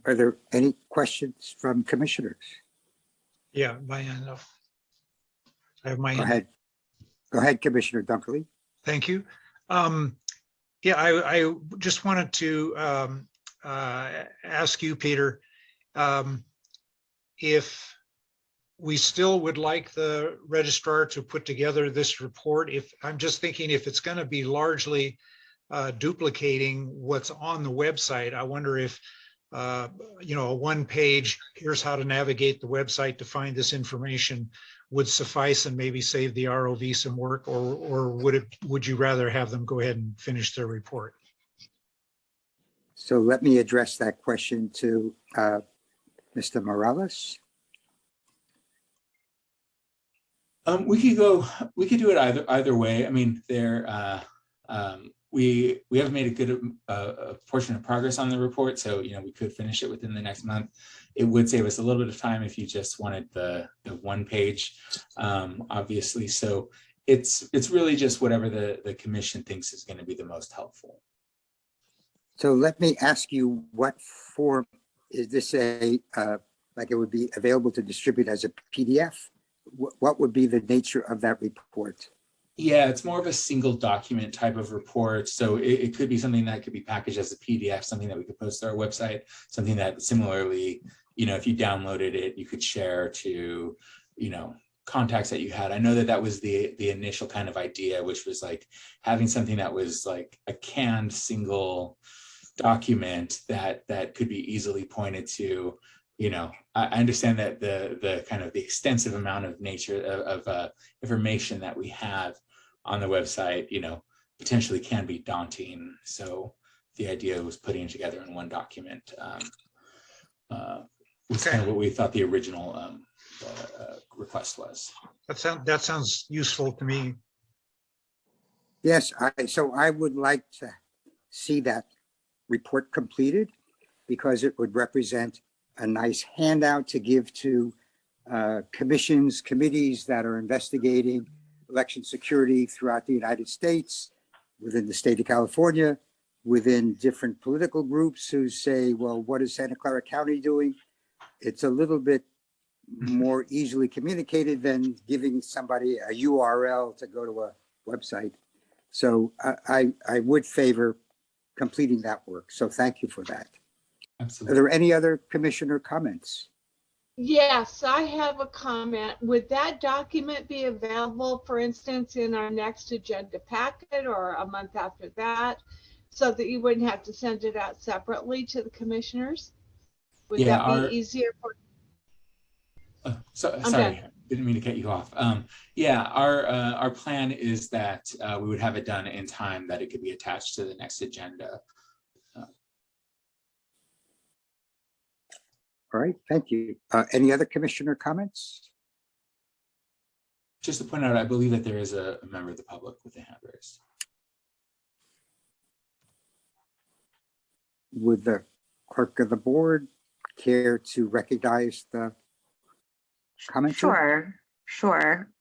Are there any questions from commissioners? Yeah, my end. I have my Go hand. ahead. Go ahead, Commissioner Dunkley. Thank you. Yeah, I just wanted to ask you, Peter, if we still would like the registrar to put together this report. If I'm just thinking if it's going to be largely duplicating what's on the website, I wonder if a one page, here's how to navigate the website to find this information would suffice and maybe save the ROV some work, or would you rather have them go ahead and finish their report? So let me address that question to Mr. Morales. We could do it either way. I mean, we have made a good portion of progress on the report, so we could finish it within the next month. It would save us a little bit of time if you just wanted the one page, obviously. So it's really just whatever the commission thinks is going to be the most helpful. So let me ask you, what form is this like it would be available to distribute as a PDF? What would be the nature of that report? Yeah, it's more of a single document type of report. So it could be something that could be packaged as a PDF, something that we could post to our website, something that similarly, if you downloaded it, you could share to, contacts that you had. I know that was the initial kind of idea, which was like having something that was like a canned single document that could be easily pointed to. I understand that the kind of the extensive amount of nature of information that we have on the website, potentially can be daunting. So the idea was putting it together in one document was kind of what we thought the original request was. That sounds useful to me. Yes, so I would like to see that report completed because it would represent a nice handout to give to commissions, committees that are investigating election security throughout the United States, within the state of California, within different political groups who say, well, what is Santa Clara County doing? It's a little bit more easily communicated than giving somebody a URL to go to a website. So I would favor completing that work. So thank you for that. Are Absolutely. there any other commissioner comments? Yes, I have a comment. Would that document be available, for instance, in our next agenda packet or a month after that, so that you wouldn't have to send it out separately to the commissioners? Would Yeah, that be easier for? Sorry, done. didn't mean to cut you off. Yeah, our plan is that we would have it done in time that it could be attached to the next agenda. All right, thank you. Any other commissioner comments? Just to point out, I believe that there is a member of the public with a hand raised. Would the clerk of the board care to recognize the commenter? Sure.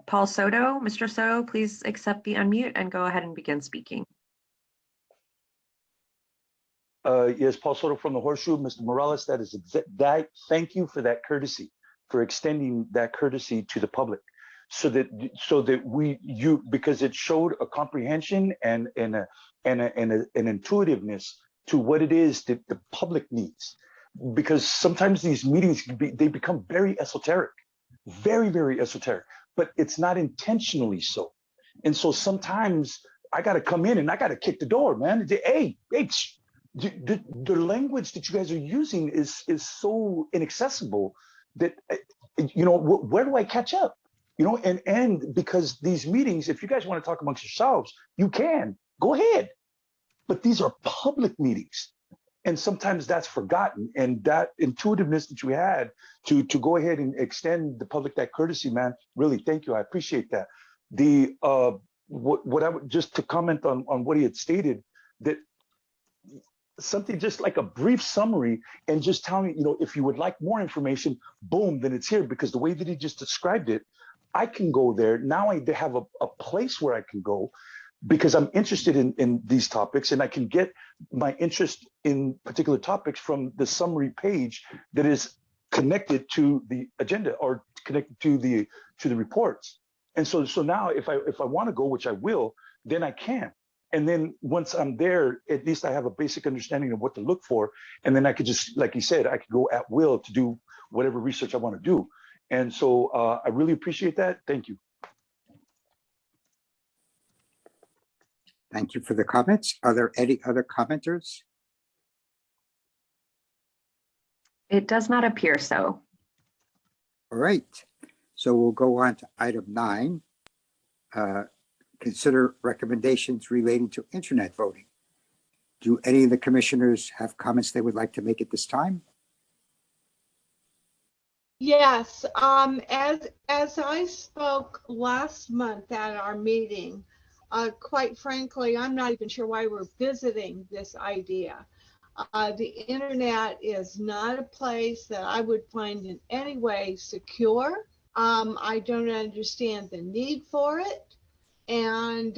Paul Soto, Mr. Soto, please accept the unmute and go ahead and begin speaking. Yes, Paul Soto from the Horseshoe. Mr. Morales, that is that. Thank you for that courtesy, for extending that courtesy to the public, so that because it showed a comprehension and an intuitiveness to what it is that the public needs. Because sometimes these meetings they become very esoteric, very, very esoteric, but it's not intentionally so. And so sometimes I got to come in and I got to kick the door, man. Hey. The language that you guys are using is so inaccessible that, where do I catch up? And because these meetings, if you guys want to talk amongst yourselves, you can, go ahead. But these are public meetings. And sometimes that's forgotten. And that intuitiveness that you had to go ahead and extend the public that courtesy, man, really, thank you. I appreciate that. What I would, just to comment on what he had stated, that something just like a brief summary and just tell me, if you would like more information, boom, then it's here. Because the way that he just described it, I can go there. Now I have a place where I can go because I'm interested in these topics, and I can get my interest in particular topics from the summary page that is connected to the agenda or connected to the reports. And so now if I want to go, which I will, then I can. And then once I'm there, at least I have a basic understanding of what to look for. And then I could just, like you said, I could go at will to do whatever research I want to do. And so I really appreciate that. Thank you. Thank you for the comments. Are there any other commenters? It does not appear so. All right, so we'll go on to item 9. Consider recommendations relating to internet voting. Do any of the commissioners have comments they would like to make at this time? Yes, as I spoke last month at our meeting, quite frankly, I'm not even sure why we're visiting this idea. The internet is not a place that I would find in any way secure. I don't understand the need for it. And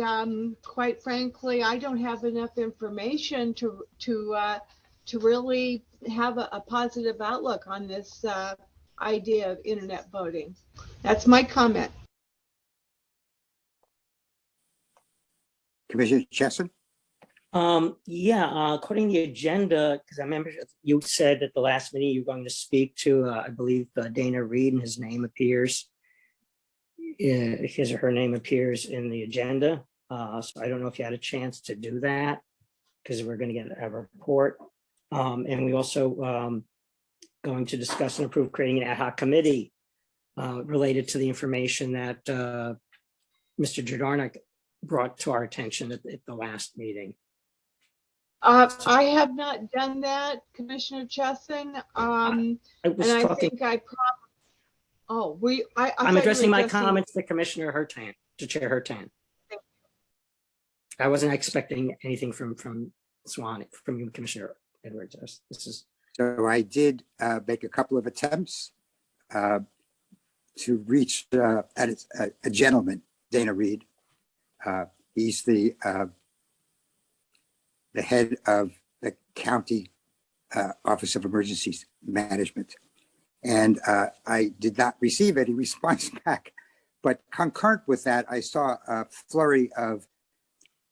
quite frankly, I don't have enough information to really have a positive outlook on this idea of internet voting. That's my comment. Commissioner Chesson? According to the agenda, because I remember you said at the last meeting you were going to speak to, I believe, Dana Reed, and his name appears. His or her name appears in the agenda. So I don't know if you had a chance to do that, because we're going to get a report. And we also going to discuss and approve creating an ad hoc committee related to the information that Mr. Jerdonek brought to our attention at the last meeting. I have not done that, Commissioner Chesson. I'm addressing my comments to Commissioner Hertan, to Chair Hertan. I wasn't expecting anything from Swan, from you, Commissioner Edwards. So I did make a couple of attempts to reach a gentleman, Dana Reed. He's the head of the county Office of Emergency Management. And I did not receive any response back. But concurrent with that, I saw a flurry of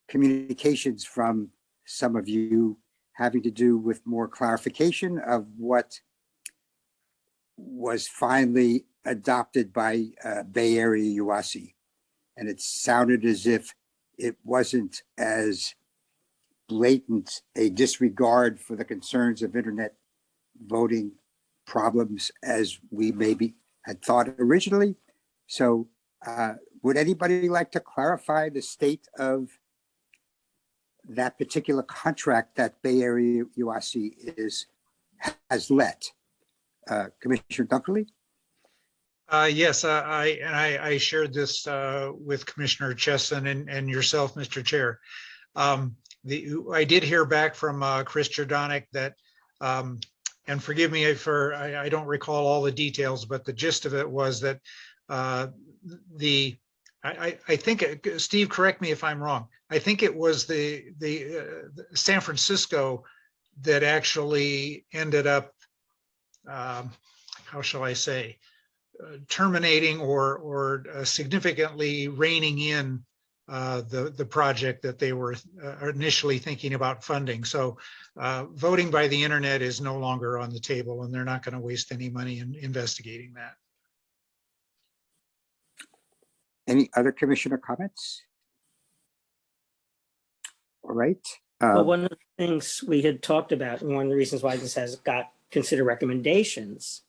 communications from some of you having to do with more clarification of what was finally adopted by Bay Area UASI. And it sounded as if it wasn't as blatant a disregard for the concerns of internet voting problems as we maybe had thought originally. So would anybody like to clarify the state of that particular contract that Bay Area UASI has let? Commissioner Dunkerley? Yes, I shared this with Commissioner Chesson and yourself, Mr. Chair. I did hear back from Chris Jerdonek that, and forgive me for I don't recall all the details, but the gist of it was that I think, Steve, correct me if I'm wrong. I think it was the San Francisco that actually ended up, how shall I say, terminating or significantly reining in the project that they were initially thinking about funding. So voting by the internet is no longer on the table, and they're not going to waste any money in investigating that. Any other commissioner comments? All right. Well, one of the things we had talked about, and one of the reasons why this has got consider recommendations,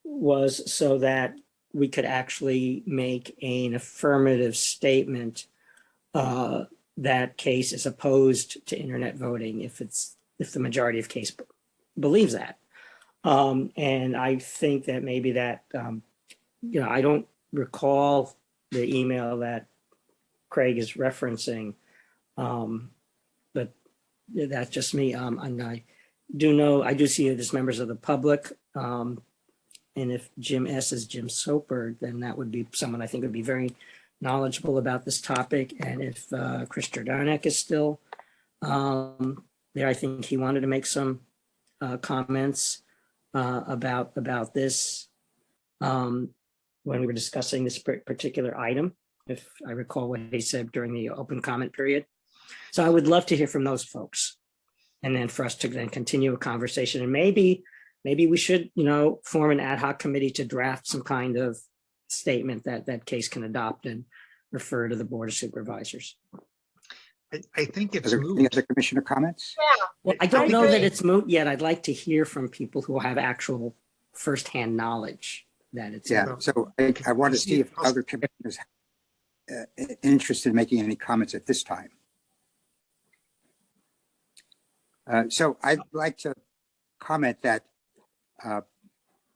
was so that we could actually make an affirmative statement that CACE is opposed to internet voting if the majority of CACE believes that. And I think that maybe that, I don't recall the email that Craig is referencing, but that's just me. And I do see it as members of the public. And if Jim S is Jim Soper, then that would be someone I think would be very knowledgeable about this topic. And if Chris Jerdonek is still there, I think he wanted to make some comments about this when we were discussing this particular item, if I recall what he said during the open comment period. So I would love to hear from those folks, and then for us to then continue a conversation. And maybe we should, form an ad hoc committee to draft some kind of statement that CACE can adopt and refer to the Board of Supervisors. I think it's Any moot. other commissioner comments? Well, I don't know that it's moot yet. I'd like to hear from people who have actual firsthand knowledge that it's. Yeah, so I want to see if other commissioners are interested in making any comments at this time. So I'd like to comment that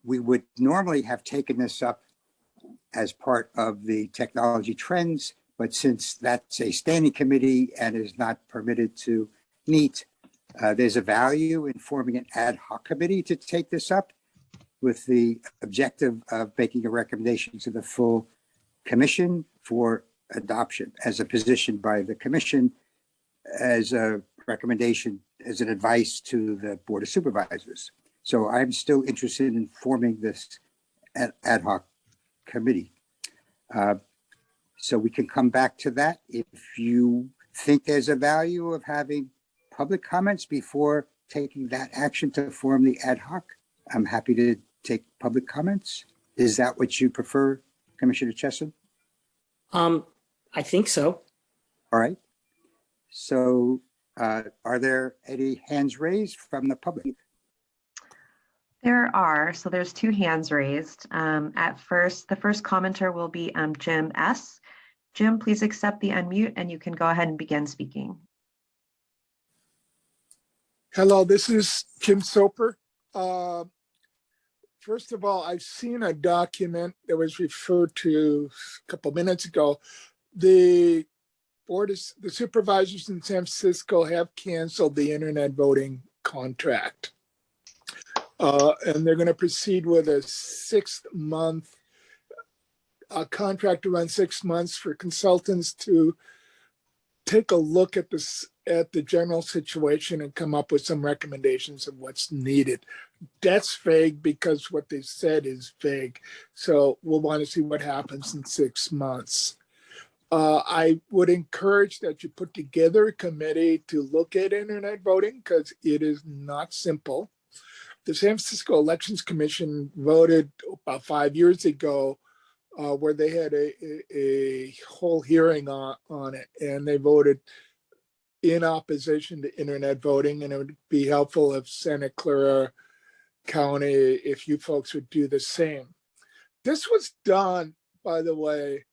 we would normally have taken this up as part of the technology trends, but since that's a standing committee and is not permitted to meet, there's a value in forming an ad hoc committee to take this up with the objective of making a recommendation to the full commission for adoption as a position by the commission, as a recommendation, as an advice to the Board of Supervisors. So I'm still interested in forming this ad hoc committee. So we can come back to that. If you think there's a value of having public comments before taking that action to form the ad hoc, I'm happy to take public comments. Is that what you prefer, Commissioner Chesson? I think so. All right. So are there any hands raised from the public? There are. So there's two hands raised. The first commenter will be Jim S. Jim, please accept the unmute and you can go ahead and begin speaking. Hello, this is Jim Soper. First of all, I've seen a document that was referred to a couple minutes ago. The Board of the Supervisors in San Francisco have canceled the internet voting contract. And they're going to proceed with a 6-month contract to run 6 months for consultants to take a look at this, at the general situation and come up with some recommendations of what's needed. That's vague because what they said is vague. So we'll want to see what happens in 6 months. I would encourage that you put together a committee to look at internet voting because it is not simple. The San Francisco Elections Commission voted about 5 years ago where they had a whole hearing on it, and they voted in opposition to internet voting, and it would be helpful if Santa Clara County, if you folks would do the same. This was done, by the way,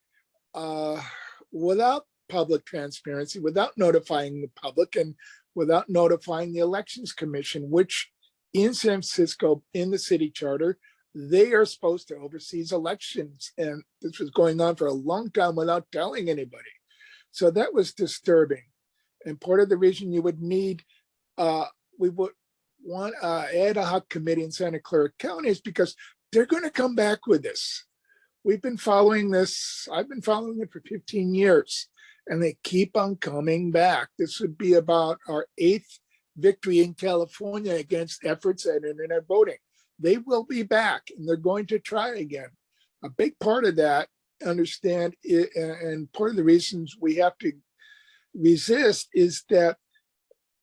without public transparency, without notifying the public, and without notifying the Elections Commission, which in San Francisco, in the city charter, they are supposed to oversee elections. And this was going on for a long time without telling anybody. So that was disturbing. And part of the reason you would need, we would want an ad hoc committee in Santa Clara County is because they're going to come back with this. We've been following this. I've been following it for 15 years, and they keep on coming back. This would be about our 8th victory in California against efforts at internet voting. They will be back, and they're going to try again. A big part of that, understand, and part of the reasons we have to resist is that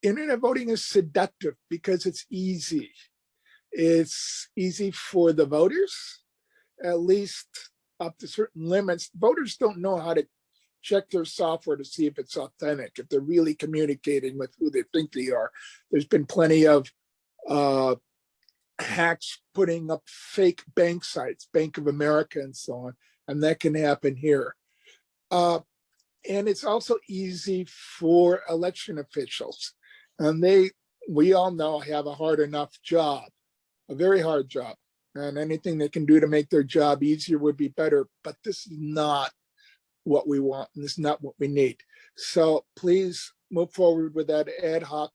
internet voting is seductive because it's easy. It's easy for the voters, at least up to certain limits. Voters don't know how to check their software to see if it's authentic, if they're really communicating with who they think they are. There's been plenty of hacks putting up fake bank sites, Bank of America and so on, and that can happen here. And it's also easy for election officials. And we all know, have a hard enough job, a very hard job. And anything they can do to make their job easier would be better. But this is not what we want, and this is not what we need. So please move forward with that ad hoc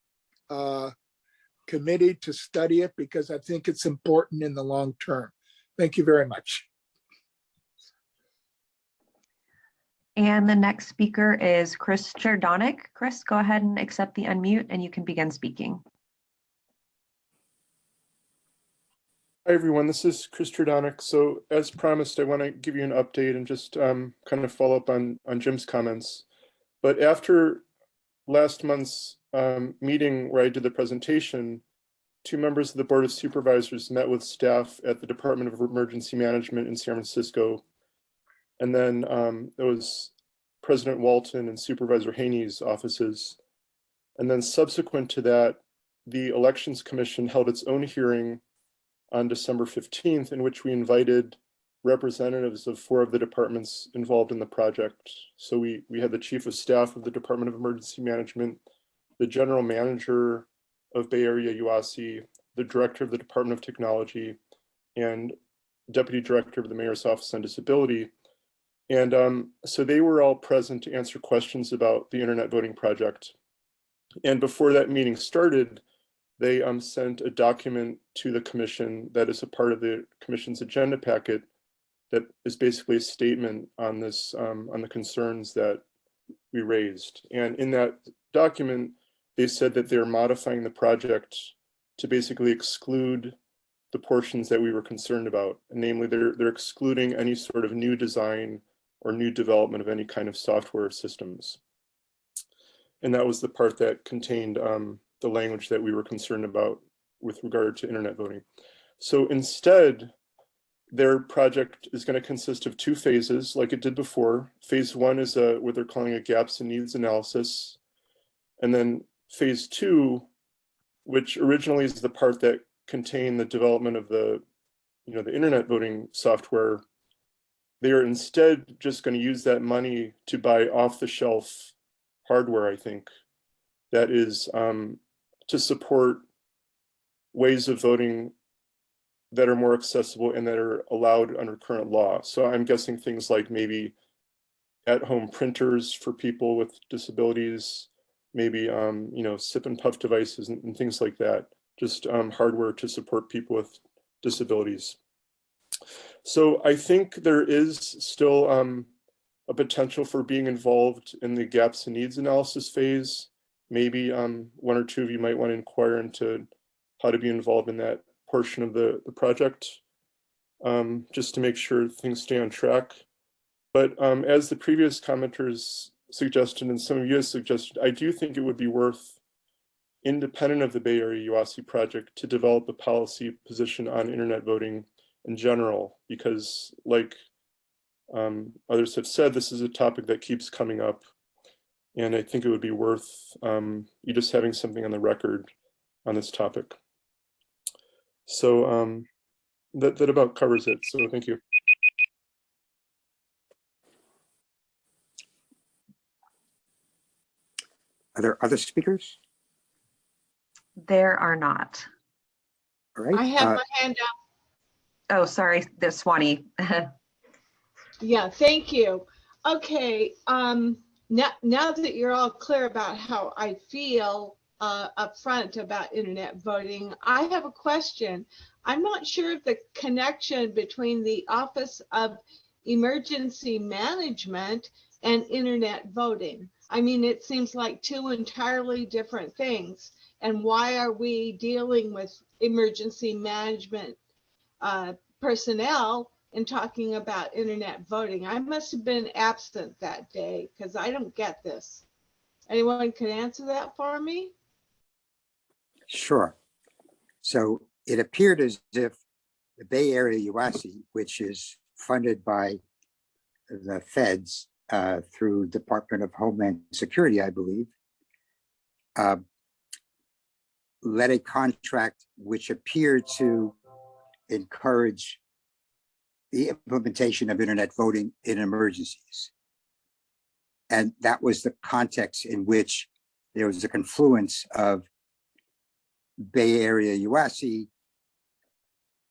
committee to study it, because I think it's important in the long term. Thank you very much. And the next speaker is Chris Jerdonek. Chris, go ahead and accept the unmute and you can begin speaking. Hi, everyone. This is Chris Jerdonek. So as promised, I want to give you an update and just kind of follow up on Jim's comments. But after last month's meeting where I did the presentation, 2 members of the Board of Supervisors met with staff at the Department of Emergency Management in San Francisco. And then there was President Walton and Supervisor Haney's offices. And then subsequent to that, the Elections Commission held its own hearing on December 15th, in which we invited representatives of 4 of the departments involved in the project. So we had the Chief of Staff of the Department of Emergency Management, the General Manager of Bay Area UASI, the Director of the Department of Technology, and Deputy Director of the Mayor's Office on Disability. And so they were all present to answer questions about the internet voting project. And before that meeting started, they sent a document to the commission that is a part of the commission's agenda packet that is basically a statement on this, on the concerns that we raised. And in that document, they said that they're modifying the project to basically exclude the portions that we were concerned about. And namely, they're excluding any sort of new design or new development of any kind of software systems. And that was the part that contained the language that we were concerned about with regard to internet voting. So instead, their project is going to consist of 2 phases, like it did before. Phase 1 is what they're calling a gaps and needs analysis. And then phase 2, which originally is the part that contained the development of the internet voting software, they are instead just going to use that money to buy off-the-shelf hardware, I think, that is to support ways of voting that are more accessible and that are allowed under current law. So I'm guessing things like maybe at-home printers for people with disabilities, maybe sip and puff devices and things like that, just hardware to support people with disabilities. So I think there is still a potential for being involved in the gaps and needs analysis phase. Maybe one or two of you might want to inquire into how to be involved in that portion of the project, just to make sure things stay on track. But as the previous commenters suggested, and some of you have suggested, I do think it would be worth, independent of the Bay Area UASI project, to develop a policy position on internet voting in general, because like others have said, this is a topic that keeps coming up. And I think it would be worth you just having something on the record on this topic. So that about covers it. So thank you. Are there other speakers? There are not. All right. I have my hand up. Oh, sorry, there's Swanee. Yeah, thank you. Okay, now that you're all clear about how I feel up front about internet voting, I have a question. I'm not sure of the connection between the Office of Emergency Management and internet voting. I mean, it seems like two entirely different things. And why are we dealing with emergency management personnel and talking about internet voting? I must have been absent that day because I don't get this. Anyone can answer that for me? Sure. So it appeared as if the Bay Area UASI, which is funded by the feds through Department of Homeland Security, I believe, led a contract which appeared to encourage the implementation of internet voting in emergencies. And that was the context in which there was a confluence of Bay Area UASI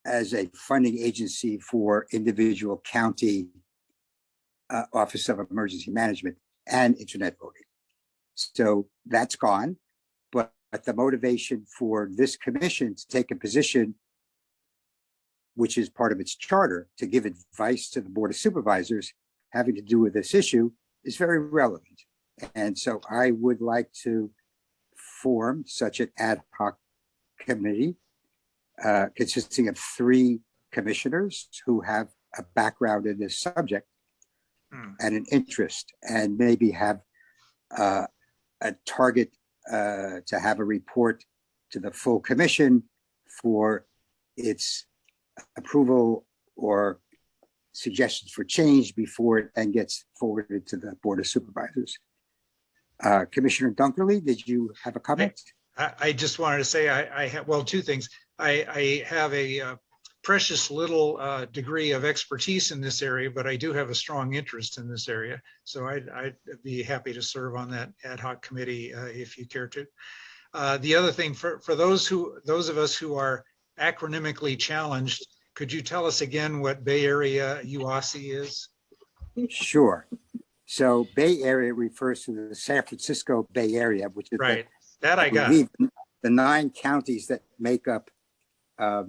as a funding agency for individual county Office of Emergency Management and internet voting. So that's gone, but the motivation for this commission to take a position, which is part of its charter, to give advice to the Board of Supervisors having to do with this issue, is very relevant. And so I would like to form such an ad hoc committee consisting of 3 commissioners who have a background in this subject and an interest, and maybe have a target to have a report to the full commission for its approval or suggestions for change before it then gets forwarded to the Board of Supervisors. Commissioner Dunkerley, did you have a comment? I just wanted to say I have, well, 2 things. I have a precious little degree of expertise in this area, but I do have a strong interest in this area. So I'd be happy to serve on that ad hoc committee if you care to. The other thing, for those of us who are acronymically challenged, could you tell us again what Bay Area UASI is? Sure. So Bay Area refers to the San Francisco Bay Area, which is right. That I got. The 9 counties that make up. I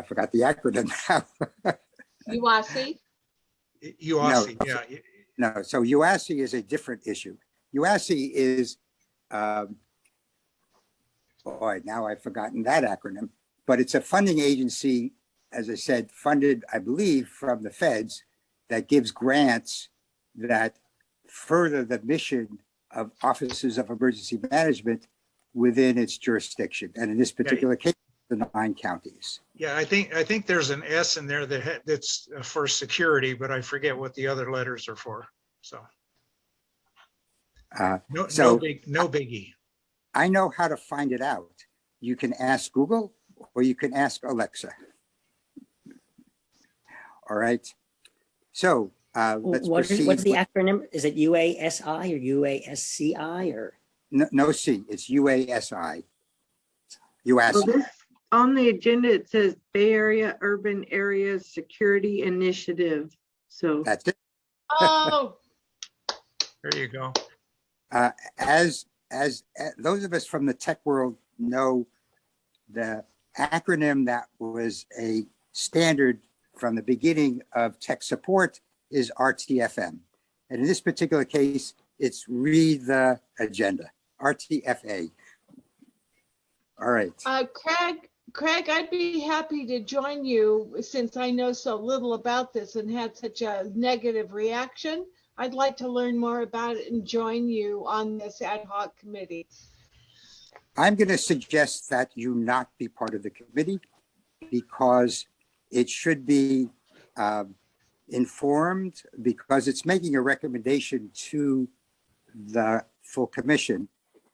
forgot the acronym now. UASI? UASI, no, yeah. No, so UASI is a different issue. UASI is, boy, now I've forgotten that acronym, but it's a funding agency, as I said, funded, I believe, from the feds, that gives grants that further the mission of offices of emergency management within its jurisdiction. And in this particular case, the 9 counties. Yeah, I think there's an S in there that's for security, but I forget what the other letters are for. So, no biggie. I know how to find it out. You can ask Google or you can ask Alexa. All right. So let's proceed. What's the acronym? Is it UASI or UASCI or? No C. It's UASI. UASI. On the agenda, it says Bay Area Urban Areas Security Initiative. So that's it. Oh, there you go. As those of us from the tech world know, the acronym that was a standard from the beginning of tech support is RTFM. And in this particular case, it's read the agenda, RTFA. All right. Craig, I'd be happy to join you since I know so little about this and had such a negative reaction. I'd like to learn more about it and join you on this ad hoc committee. I'm going to suggest that you not be part of the committee because it should be informed, because it's making a recommendation to the full commission.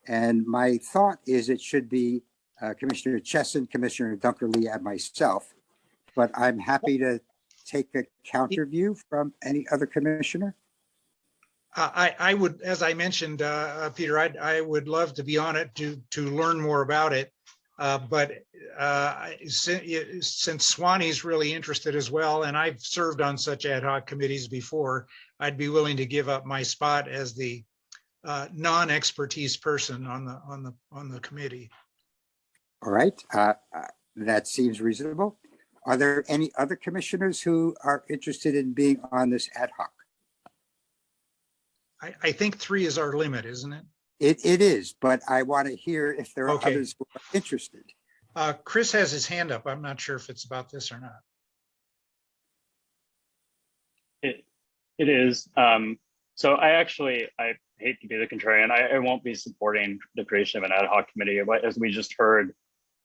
And my thought is it should be Commissioner Chesson, Commissioner Dunkerley, and myself. But I'm happy to take a counter view from any other commissioner. I would, as I mentioned, Peter, I would love to be on it to learn more about it. But since Swanee's really interested as well, and I've served on such ad hoc committees before, I'd be willing to give up my spot as the non-expertise person on the committee. All right, that seems reasonable. Are there any other commissioners who are interested in being on this ad hoc? I think 3 is our limit, isn't it? It is, but I want to hear if there are Okay. others who are interested. Chris has his hand up. I'm not sure if it's about this or not. It is. So I hate to be the contrarian. I won't be supporting the creation of an ad hoc committee. As we just heard,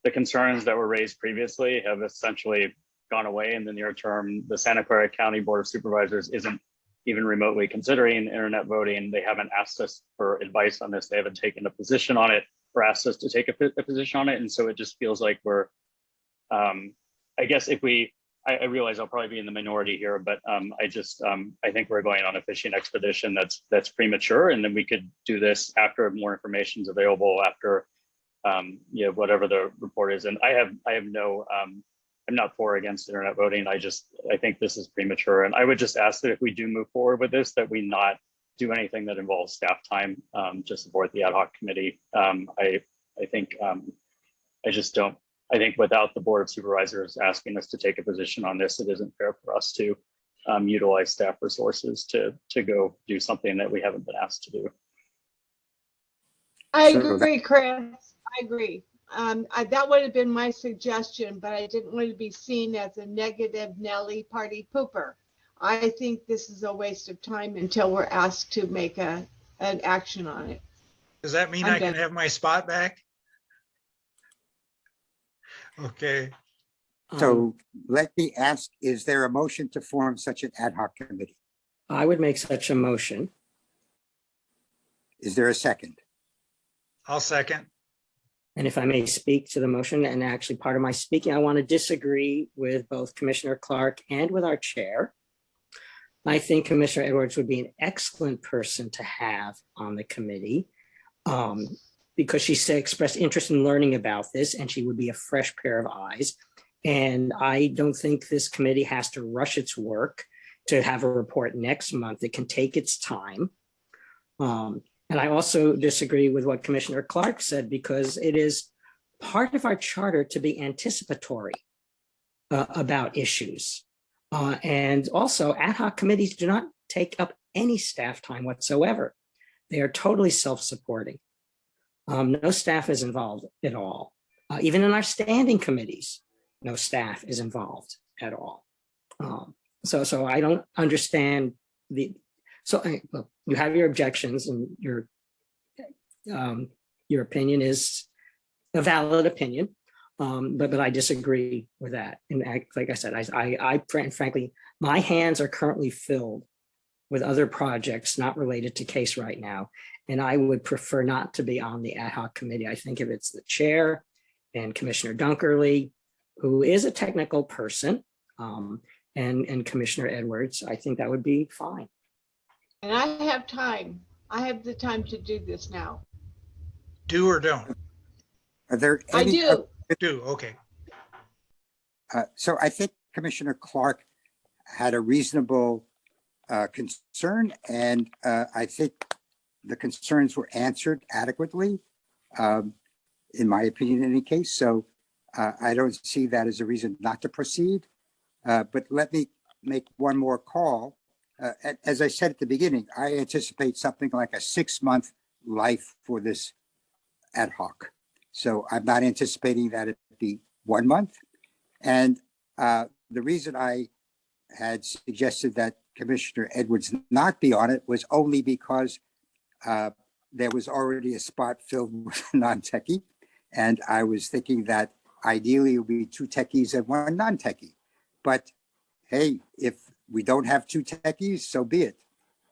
the concerns that were raised previously have essentially gone away in the near term. The Santa Clara County Board of Supervisors isn't even remotely considering internet voting. They haven't asked us for advice on this. They haven't taken a position on it or asked us to take a position on it. And so it just feels like we're, I guess if I realize I'll probably be in the minority here, but I think we're going on a fishing expedition that's premature, and then we could do this after more information is available, after whatever the report is. And I have no, I'm not for or against internet voting. I think this is premature, and I would just ask that if we do move forward with this, that we not do anything that involves staff time to support the ad hoc committee. I think without the Board of Supervisors asking us to take a position on this, it isn't fair for us to utilize staff resources to go do something that we haven't been asked to do. I agree, Chris. I agree. That would have been my suggestion, but I didn't want to be seen as a negative Nelly party pooper. I think this is a waste of time until we're asked to make an action on it. Does that mean I can have my spot back? Okay. So let me ask, is there a motion to form such an ad hoc committee? I would make such a motion. Is there a second? I'll second. And if I may speak to the motion, and actually part of my speaking, I want to disagree with both Commissioner Clark and with our chair. I think Commissioner Edwards would be an excellent person to have on the committee because she expressed interest in learning about this, and she would be a fresh pair of eyes. And I don't think this committee has to rush its work to have a report next month. It can take its time. And I also disagree with what Commissioner Clark said, because it is part of our charter to be anticipatory about issues. And also, ad hoc committees do not take up any staff time whatsoever. They are totally self-supporting. No staff is involved at all. Even in our standing committees, no staff is involved at all. So I don't understand well, you have your objections, and your opinion is a valid opinion, but I disagree with that. And like I said, frankly, my hands are currently filled with other projects not related to CACE right now, and I would prefer not to be on the ad hoc committee. I think if it's the chair and Commissioner Dunkerley, who is a technical person, and Commissioner Edwards, I think that would be fine. And I have time. I have the time to do this now. Do or don't? Are there I any? do. Okay. So I think Commissioner Clark had a reasonable concern, and I think the concerns were answered adequately, in my opinion, in any case. So I don't see that as a reason not to proceed. But let me make one more call as I said at the beginning, I anticipate something like a 6-month life for this ad hoc. So I'm not anticipating that it be 1 month. And the reason I had suggested that Commissioner Edwards not be on it was only because there was already a spot filled with a non-techie. And I was thinking that ideally it would be 2 techies and 1 non-techie. But hey, if we don't have 2 techies, so be it.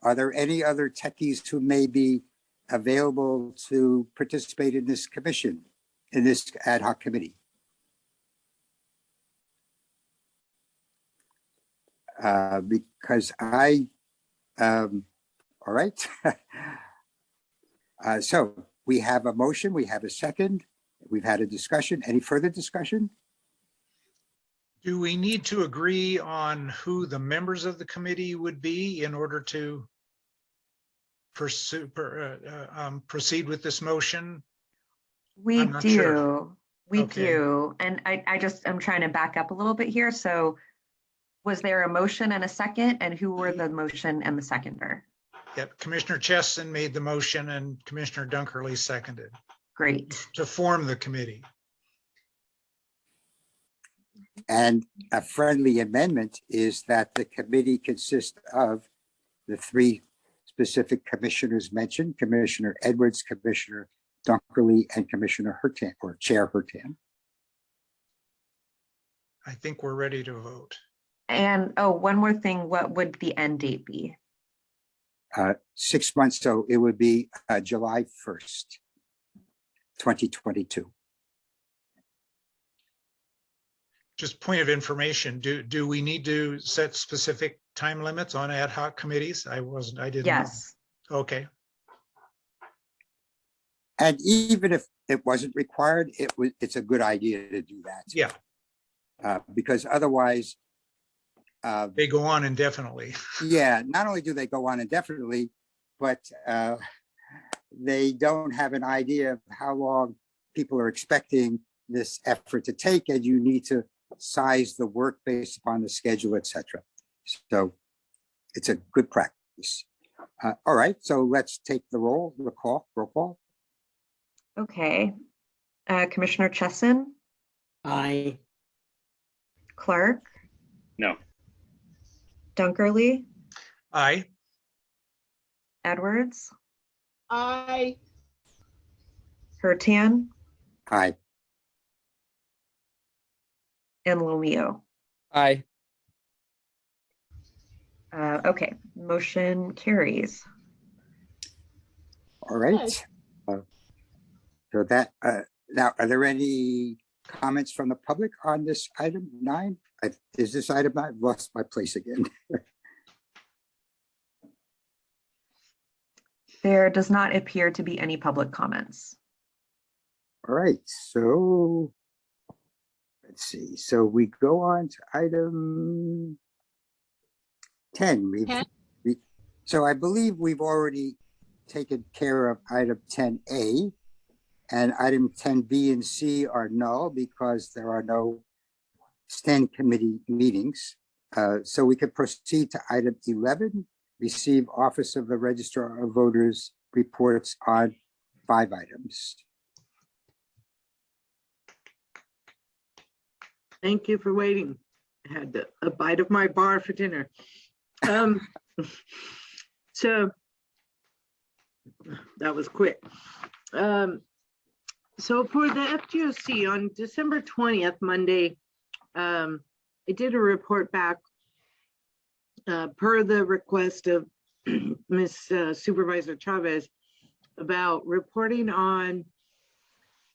Are there any other techies who may be available to participate in this commission, in this ad hoc committee? Because all right. So we have a motion, we have a second, we've had a discussion. Any further discussion? Do we need to agree on who the members of the committee would be in order to proceed with this motion? We I'm not sure. do. We Okay. do. And I'm trying to back up a little bit here. So was there a motion and a second? And who were the motion and the seconder? Yep, Commissioner Chesson made the motion and Commissioner Dunkerley seconded Great. to form the committee. And a friendly amendment is that the committee consists of the 3 specific commissioners mentioned, Commissioner Edwards, Commissioner Dunkerley, and Commissioner Hurtan, or Chair Hurtan. I think we're ready to vote. And one more thing, what would the end date be? 6 months, so it would be July 1st, 2022. Just point of information, do we need to set specific time limits on ad hoc committees? I didn't know. Yes. Okay, And even if it wasn't required, it's a good idea to do that. yeah, Because otherwise, they go on indefinitely. yeah, not only do they go on indefinitely, but they don't have an idea of how long people are expecting this effort to take, and you need to size the work based upon the schedule, etc. So it's a good practice. All right, so let's take the roll call. Okay. Commissioner Chesson, Aye. Clark, No. Dunkerley, Aye. Edwards, I, Hurtan, Aye. and Lomio. Aye. Okay, motion carries. All right. So that now, are there any comments from the public on this item 9? Is this item 9? I've lost my place again. There does not appear to be any public comments. All right, so let's see. So we go on to item 10. 10. So I believe we've already taken care of item 10A, and item 10B and C are null because there are no standing committee meetings. So we could proceed to item 11, receive Office of the Registrar of Voters reports on 5 items. Thank you for waiting. I had a bite of my bar for dinner. So that was quick. So for the FGOC on December 20th, Monday, I did a report back per the request of Ms. Supervisor Chavez about reporting on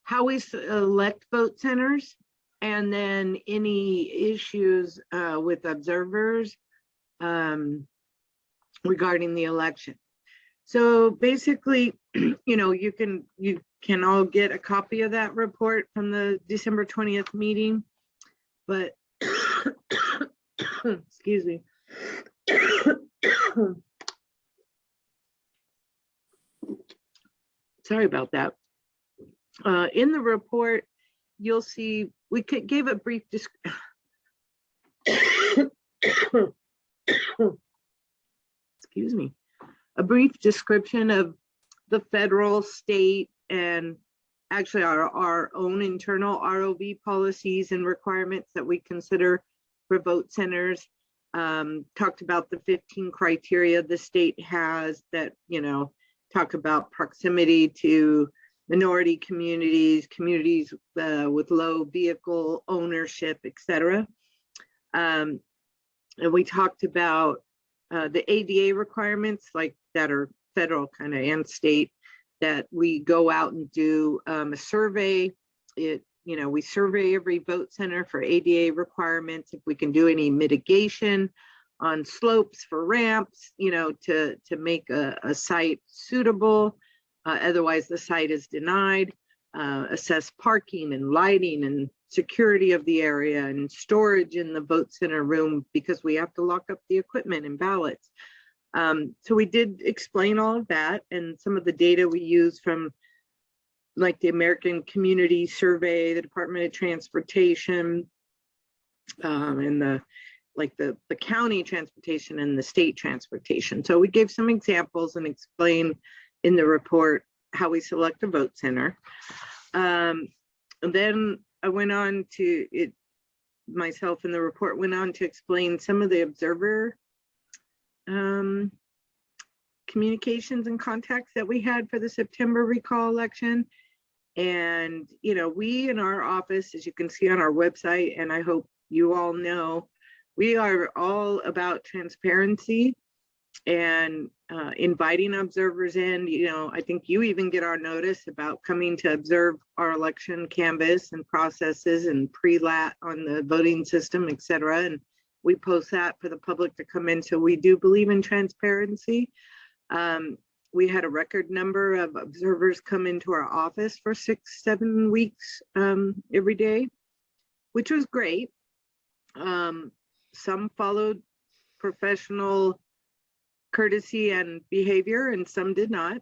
how we select vote centers and then any issues with observers regarding the election. So basically, you can all get a copy of that report from the December 20th meeting, but excuse me. Sorry about that. In the report, you'll see we gave a brief description. a brief description of the federal, state, and actually our own internal ROV policies and requirements that we consider for vote centers. Talked about the 15 criteria the state has that, talk about proximity to minority communities, communities with low vehicle ownership, etc. And we talked about the ADA requirements, like that are federal kind of and state, that we go out and do a survey. We survey every vote center for ADA requirements, if we can do any mitigation on slopes for ramps, to make a site suitable. Otherwise, the site is denied. Assess parking and lighting and security of the area and storage in the vote center room, because we have to lock up the equipment and ballots. So we did explain all of that, and some of the data we use from like the American Community Survey, the Department of Transportation, and the county transportation and the state transportation. So we gave some examples and explained in the report how we select a vote center. And then I went on to myself in the report went on to explain some of the observer communications and contacts that we had for the September recall election. And, we in our office, as you can see on our website, and I hope you all know, we are all about transparency and inviting observers in. I think you even get our notice about coming to observe our election canvas and processes and pre-lat on the voting system, etc. And we post that for the public to come in. So we do believe in transparency. We had a record number of observers come into our office for 6-7 weeks every day, which was great. Some followed professional courtesy and behavior, and some did not.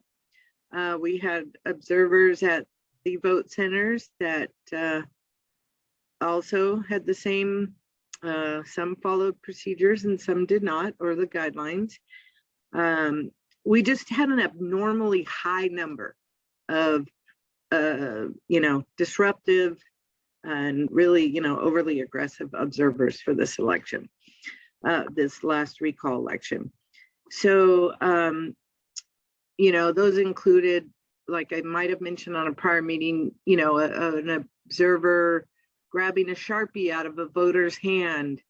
We had observers at the vote centers that also had the same, some followed procedures and some did not, or the guidelines. We just had an abnormally high number of, disruptive and really, overly aggressive observers for this election, this last recall election. So, those included, like I might have mentioned on a prior meeting, an observer grabbing a Sharpie out of a voter's hand,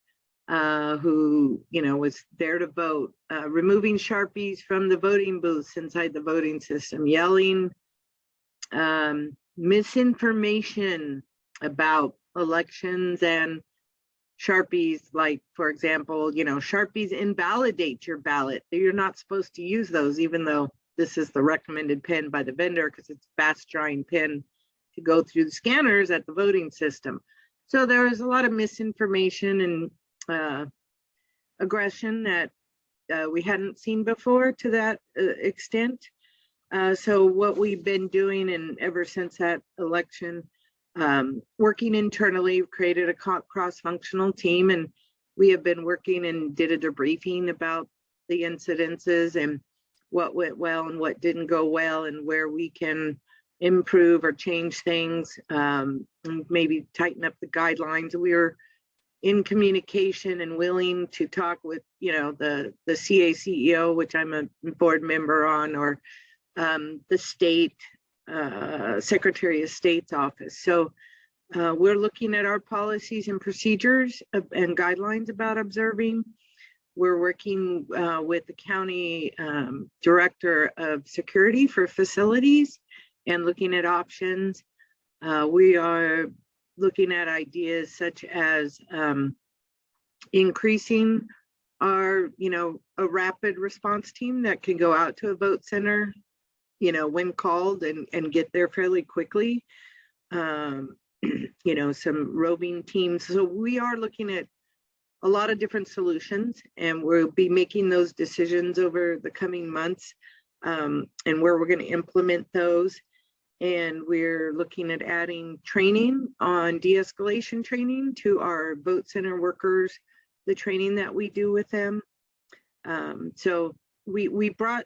who, was there to vote, removing Sharpies from the voting booths inside the voting system, yelling misinformation about elections and Sharpies, like, for example, Sharpies invalidate your ballot. You're not supposed to use those, even though this is the recommended pen by the vendor, because it's fast drying pen to go through the scanners at the voting system. So there was a lot of misinformation and aggression that we hadn't seen before to that extent. So what we've been doing, and ever since that election, working internally, we've created a cross-functional team, and we have been working and did a debriefing about the incidences and what went well and what didn't go well, and where we can improve or change things, and maybe tighten up the guidelines. We were in communication and willing to talk with, the CACE CEO, which I'm a board member on, or the state Secretary of State's office. So we're looking at our policies and procedures and guidelines about observing. We're working with the county director of security for facilities and looking at options. We are looking at ideas such as increasing our, a rapid response team that can go out to a vote center, when called, and get there fairly quickly. Some roving teams. So we are looking at a lot of different solutions, and we'll be making those decisions over the coming months, and where we're going to implement those. And we're looking at adding training on de-escalation training to our vote center workers, the training that we do with them. So we brought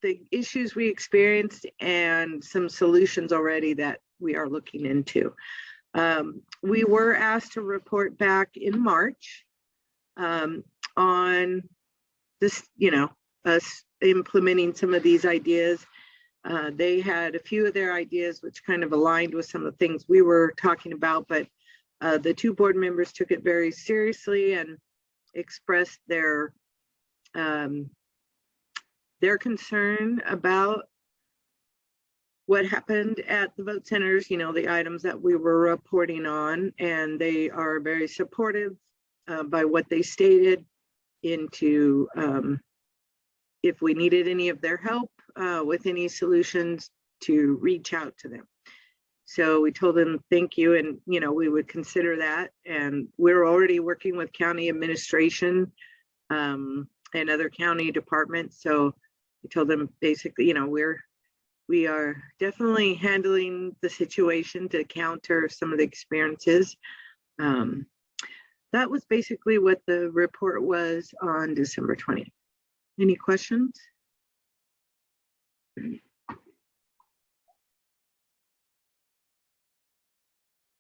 the issues we experienced and some solutions already that we are looking into. We were asked to report back in March on this, us implementing some of these ideas. They had a few of their ideas which kind of aligned with some of the things we were talking about, but the two board members took it very seriously and expressed their concern about what happened at the vote centers, the items that we were reporting on, and they are very supportive by what they stated into if we needed any of their help with any solutions, to reach out to them. So we told them thank you, and we would consider that. And we're already working with county administration and other county departments. So we told them basically, we are definitely handling the situation to counter some of the experiences. That was basically what the report was on December 20th. Any questions?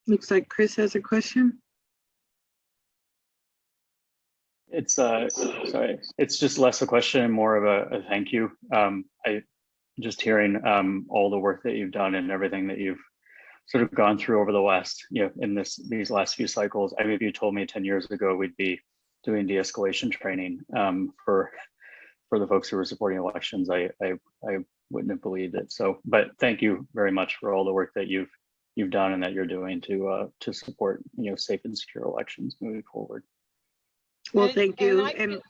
Looks like Chris has a question. It's sorry, it's just less a question and more of a thank you. I just hearing all the work that you've done and everything that you've sort of gone through over the last, in these last few cycles. I mean, if you told me 10 years ago we'd be doing de-escalation training for the folks who were supporting elections, I wouldn't have believed it. So, but thank you very much for all the work that you've done and that you're doing to support safe and secure elections moving forward. Well, thank you. And I concur,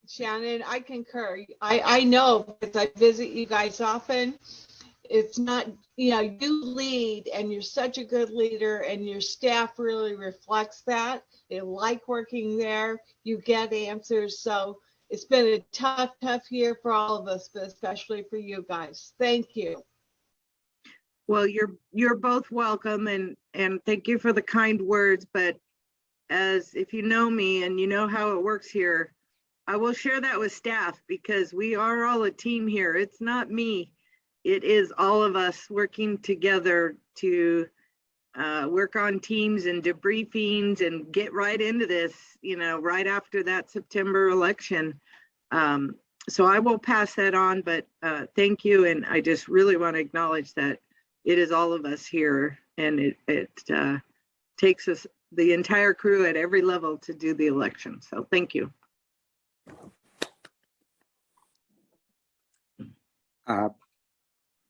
Shannon, I concur. I know because I visit you guys often. It's not, you lead and you're such a good leader and your staff really reflects that. They like working there. You get answers. So it's been a tough year for all of us, but especially for you guys. Thank you. Well, you're both welcome, and thank you for the kind words. But as if you know me and you know how it works here, I will share that with staff because we are all a team here. It's not me. It is all of us working together to work on teams and debriefings and get right into this, right after that September election. So I will pass that on, but thank you. And I just really want to acknowledge that it is all of us here, and it takes us, the entire crew at every level, to do the election. So thank you.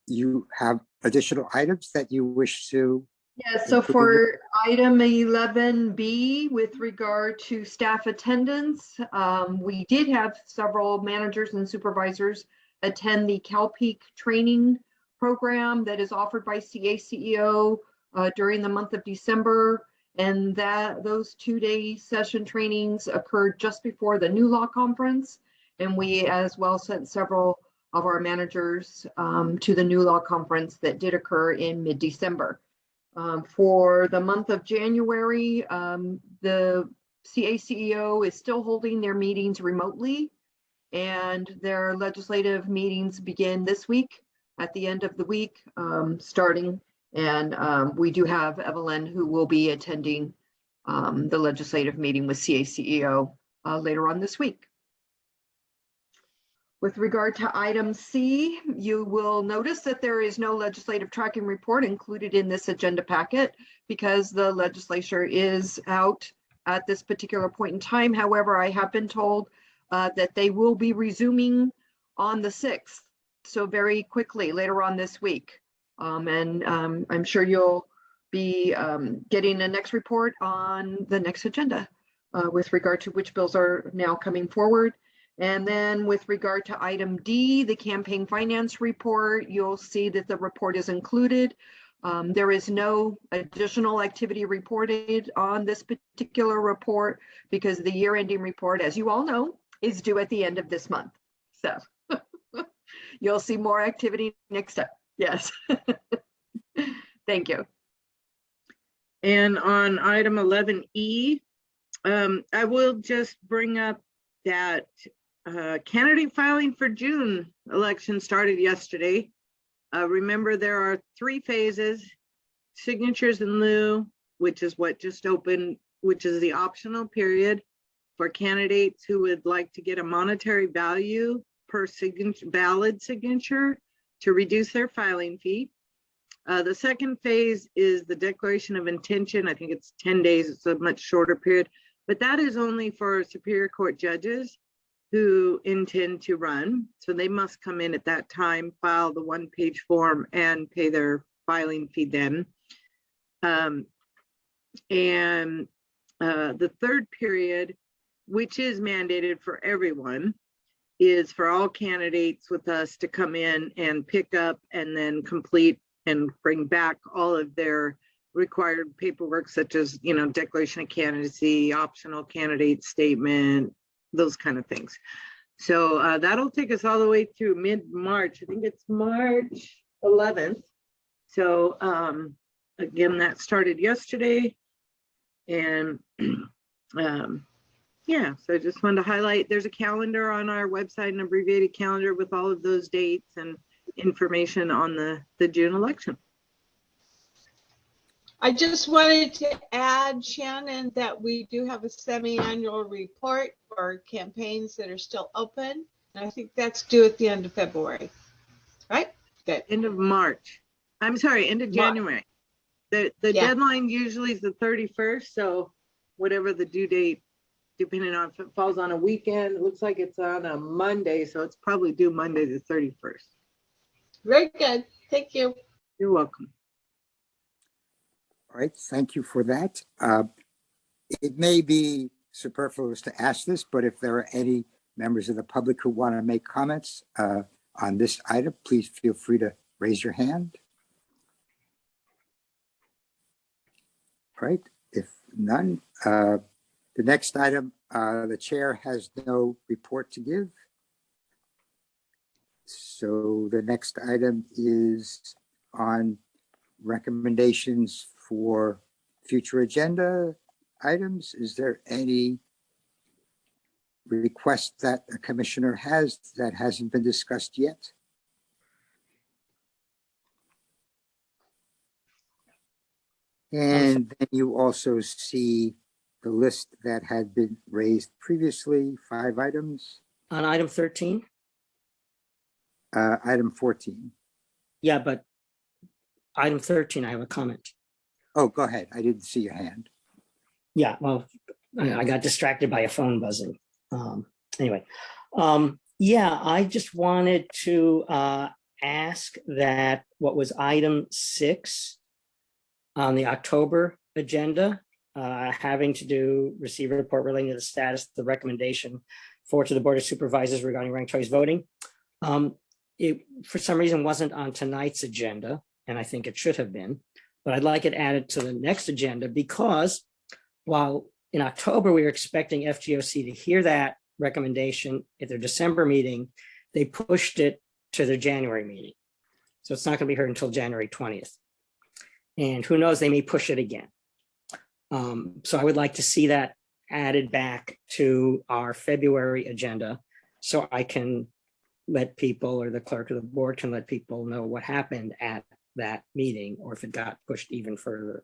You have additional items that you wish to? Yeah, so for item 11B, with regard to staff attendance, we did have several managers and supervisors attend the CalPeak training program that is offered by CACEO during the month of December. And those 2-day session trainings occurred just before the new law conference. And we as well sent several of our managers to the new law conference that did occur in mid-December. For the month of January, the CACEO is still holding their meetings remotely, and their legislative meetings begin this week at the end of the week, starting. And we do have Evelyn, who will be attending the legislative meeting with CACEO later on this week. With regard to item C, you will notice that there is no legislative tracking report included in this agenda packet because the legislature is out at this particular point in time. However, I have been told that they will be resuming on the 6th, so very quickly later on this week. I'm sure you'll be getting the next report on the next agenda with regard to which bills are now coming forward. And then with regard to item D, the campaign finance report, you'll see that the report is included. There is no additional activity reported on this particular report because the year-ending report, as you all know, is due at the end of this month. So you'll see more activity next up. Yes. Thank you. And on item 11E, I will just bring up that Candidate filing for June election started yesterday. Remember, there are 3 phases: signatures in lieu, which is what just opened, which is the optional period for candidates who would like to get a monetary value per signature, valid signature, to reduce their filing fee. The second phase is the declaration of intention. I think it's 10 days. It's a much shorter period, but that is only for Superior Court judges who intend to run. So they must come in at that time, file the 1-page form, and pay their filing fee then. The third period, which is mandated for everyone, is for all candidates with us to come in and pick up and then complete and bring back all of their required paperwork, such as, declaration of candidacy, optional candidate statement, those kind of things. So that'll take us all the way through mid-March. I think it's March 11th. So again, that started yesterday. And yeah, so I just wanted to highlight, there's a calendar on our website, an abbreviated calendar with all of those dates and information on the June election. I just wanted to add, Shannon, that we do have a semi-annual report for campaigns that are still open. And I think that's due at the end of February, right? Good. End of March. I'm sorry, end of January. The deadline usually is the 31st. So whatever the due date, depending on if it falls on a weekend, it looks like it's on a Monday. So it's probably due Monday the 31st. Very good. Thank you. You're welcome. All right, thank you for that. It may be superfluous to ask this, but if there are any members of the public who want to make comments on this item, please feel free to raise your hand. All right, if none, the next item, the chair has no report to give. So the next item is on recommendations for future agenda items. Is there any request that a commissioner has that hasn't been discussed yet? And then you also see the list that had been raised previously, 5 items. On item 13? Item 14. Yeah, but item 13, I have a comment. Oh, go ahead. I didn't see your hand. Yeah, well, I got distracted by a phone buzzing. Anyway, yeah, I just wanted to ask that what was item 6 on the October agenda, having to do receive a report relating to the status of the recommendation forward to the Board of Supervisors regarding ranked choice voting. It, for some reason, wasn't on tonight's agenda, and I think it should have been, but I'd like it added to the next agenda because while in October we were expecting FGOC to hear that recommendation at their December meeting, they pushed it to their January meeting. So it's not going to be heard until January 20th. And who knows, they may push it again. So I would like to see that added back to our February agenda so I can let people, or the clerk of the board can let people know what happened at that meeting or if it got pushed even further.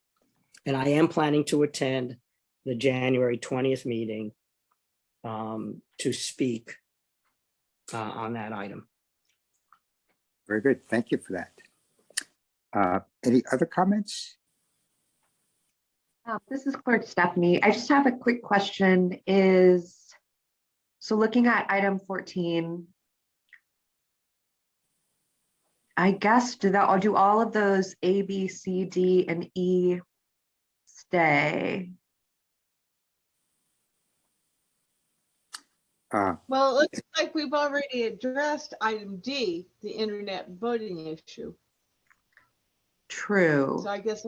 And I am planning to attend the January 20th meeting to speak on that item. Very good. Thank you for that. Any other comments? This is Clerk Stephanie. I just have a quick question so looking at item 14, I guess, do all of those A, B, C, D, and E stay? Well, it looks like we've already addressed item D, the internet voting issue. True. So I guess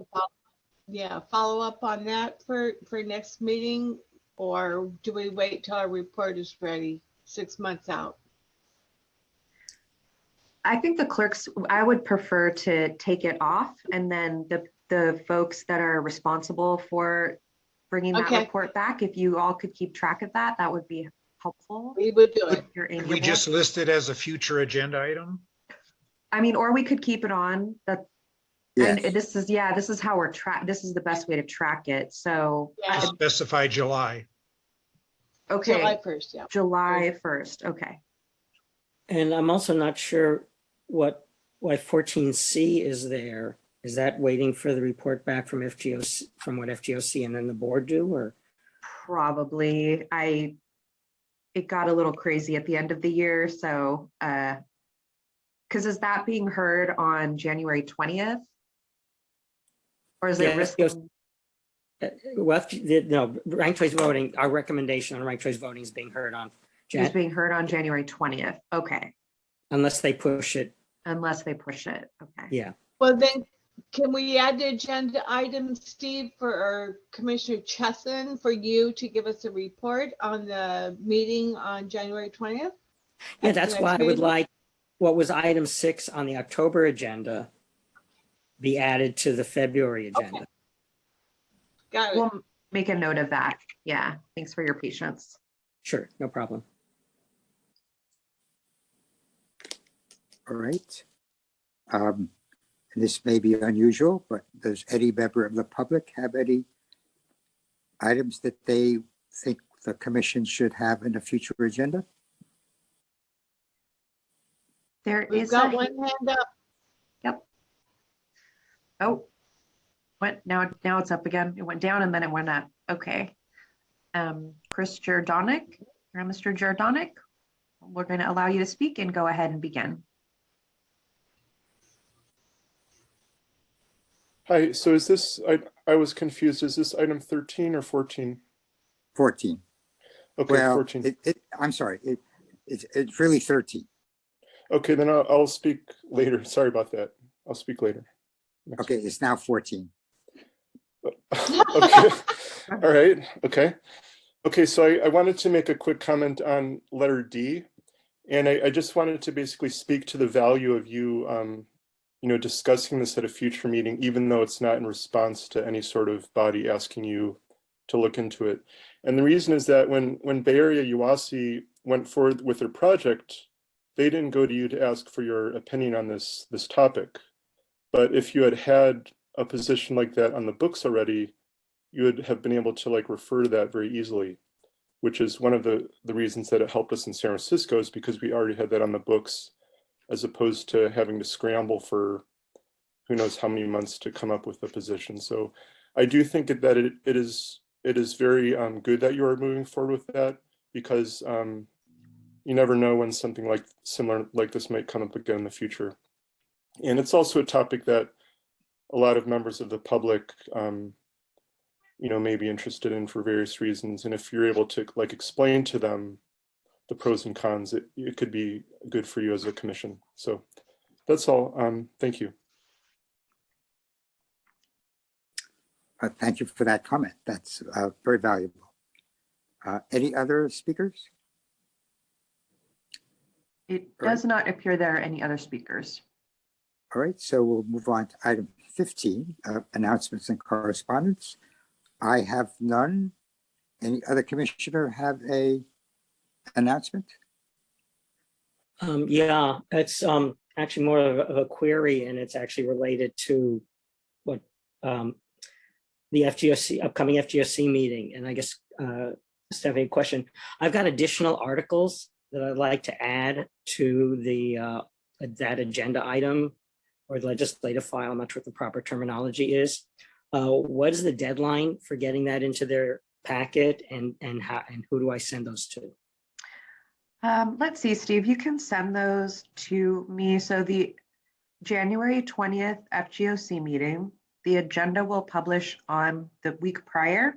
follow up on that for next meeting, or do we wait till our report is ready 6 months out? I think I would prefer to take it off, and then the folks that are responsible for bringing that report back, if you all could keep track of that, that would be helpful. We would do if it. you're Could we amiable. just list it as a future agenda item? I mean, or we could keep it on. That Yes. and this is how we're this is the best way to track it. So Yeah. Specify July. okay, July 1st, yeah. July 1st. Okay. And I'm also not sure why 14C is there. Is that waiting for the report back from FGOC, from what FGOC and then the board do, or? Probably. It got a little crazy at the end of the year. So, because is that being heard on January 20th? Or is it risk? Well, no, ranked choice voting, our recommendation on ranked choice voting is being heard on, It's being heard on January 20th. Okay. unless they push it. Unless they push it. Okay. Yeah. Well, then, can we add the agenda item, Steve, for our Commissioner Chesson, for you to give us a report on the meeting on January 20th? Yeah, that's why I would like what was item 6 on the October agenda be added to the February agenda. Okay. Got it. We'll make a note of that. Yeah. Thanks for your patience. Sure, no problem. All right. And this may be unusual, but does any member of the public have any items that they think the commission should have in a future agenda? There We've is got one hand up. Yep. Oh, now it's up again. It went down and then it went up. Okay. Chris Jerdonek, Mr. Jerdonek, we're going to allow you to speak and go ahead and begin. Hi, so is this, I was confused, is this item 13 or 14? 14. Okay, Well, 14. I'm sorry, it's really 13. Okay, then I'll speak later. Sorry about that. I'll speak later. Okay, it's now 14. Okay, all right, okay. Okay, so I wanted to make a quick comment on letter D. And I just wanted to basically speak to the value of you, discussing this at a future meeting, even though it's not in response to any sort of body asking you to look into it. And the reason is that when Bay Area UASI went forward with their project, they didn't go to you to ask for your opinion on this topic. But if you had a position like that on the books already, you would have been able to refer to that very easily, which is one of the reasons that it helped us in San Francisco, is because we already had that on the books, as opposed to having to scramble for who knows how many months to come up with a position. So I do think that it is very good that you are moving forward with that, because you never know when something similar like this might come up again in the future. And it's also a topic that a lot of members of the public may be interested in for various reasons. And if you're able to explain to them the pros and cons, it could be good for you as a commission. So that's all. Thank you. Thank you for that comment. That's very valuable. Any other speakers? It does not appear there are any other speakers. All right, so we'll move on to item 15, announcements and correspondence. I have none. Any other commissioner have a announcement? Yeah, it's actually more of a query, and it's actually related to what the upcoming FGOC meeting. And I guess, Stephanie, question. I've got additional articles that I'd like to add to that agenda item or legislative file. I'm not sure what the proper terminology is. What is the deadline for getting that into their packet, and who do I send those to? Let's see, Steve, you can send those to me. So the January 20th FGOC meeting, the agenda will publish on the week prior,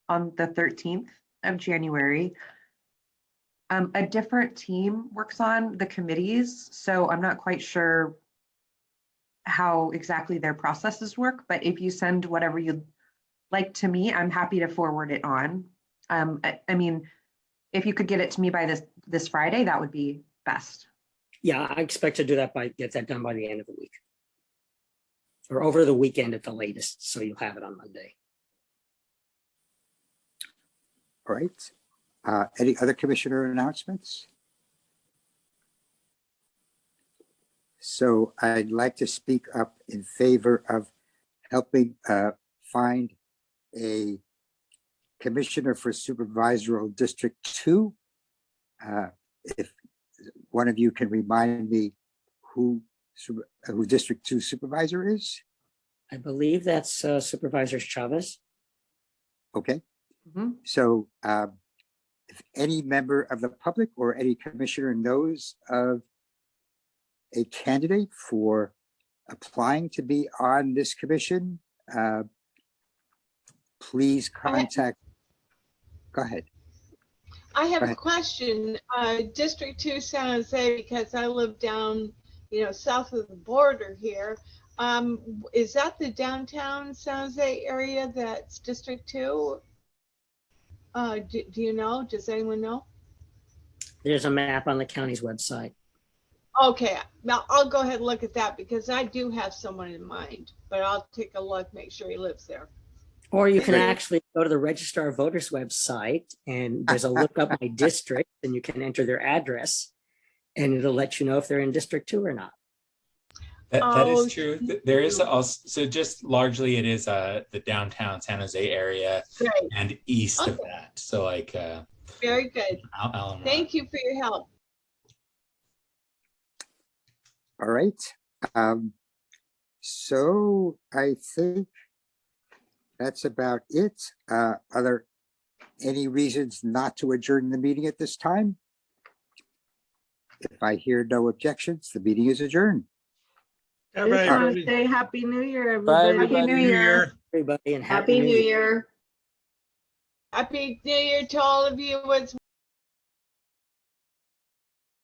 on the 13th of January. A different team works on the committees, so I'm not quite sure how exactly their processes work, but if you send whatever you'd like to me, I'm happy to forward it on. I mean, if you could get it to me by this Friday, that would be best. Yeah, I expect to do that get that done by the end of the week, or over the weekend at the latest, so you'll have it on Monday. All right. Any other commissioner announcements? So I'd like to speak up in favor of helping find a commissioner for supervisory District 2. If one of you can remind me who District 2 supervisor is? I believe that's Supervisor Chavez. Okay. Mhm. So if any member of the public or any commissioner knows of a candidate for applying to be on this commission, please contact. Go ahead. I have Go a ahead. question. District 2 San Jose, because I live down, south of the border here. Is that the downtown San Jose area that's District 2? Do you know? Does anyone know? There's a map on the county's website. Okay, now I'll go ahead and look at that because I do have someone in mind, but I'll take a look, make sure he lives there. Or you can Great. actually go to the Registrar Voters website and there's a look up my district and you can enter their address and it'll let you know if they're in District 2 or not. That is true. There is also, so just largely it is the downtown San Jose area Great. and east of that. So like Very good. Allen Thank you for your help. All right. So I think that's about it. Are there any reasons not to adjourn the meeting at this time? If I hear no objections, the meeting is adjourned. All right, Just want to everybody. say Happy New Year, Bye, everybody. Happy New Year. Everybody and Happy New Year. Happy New Year to all of you as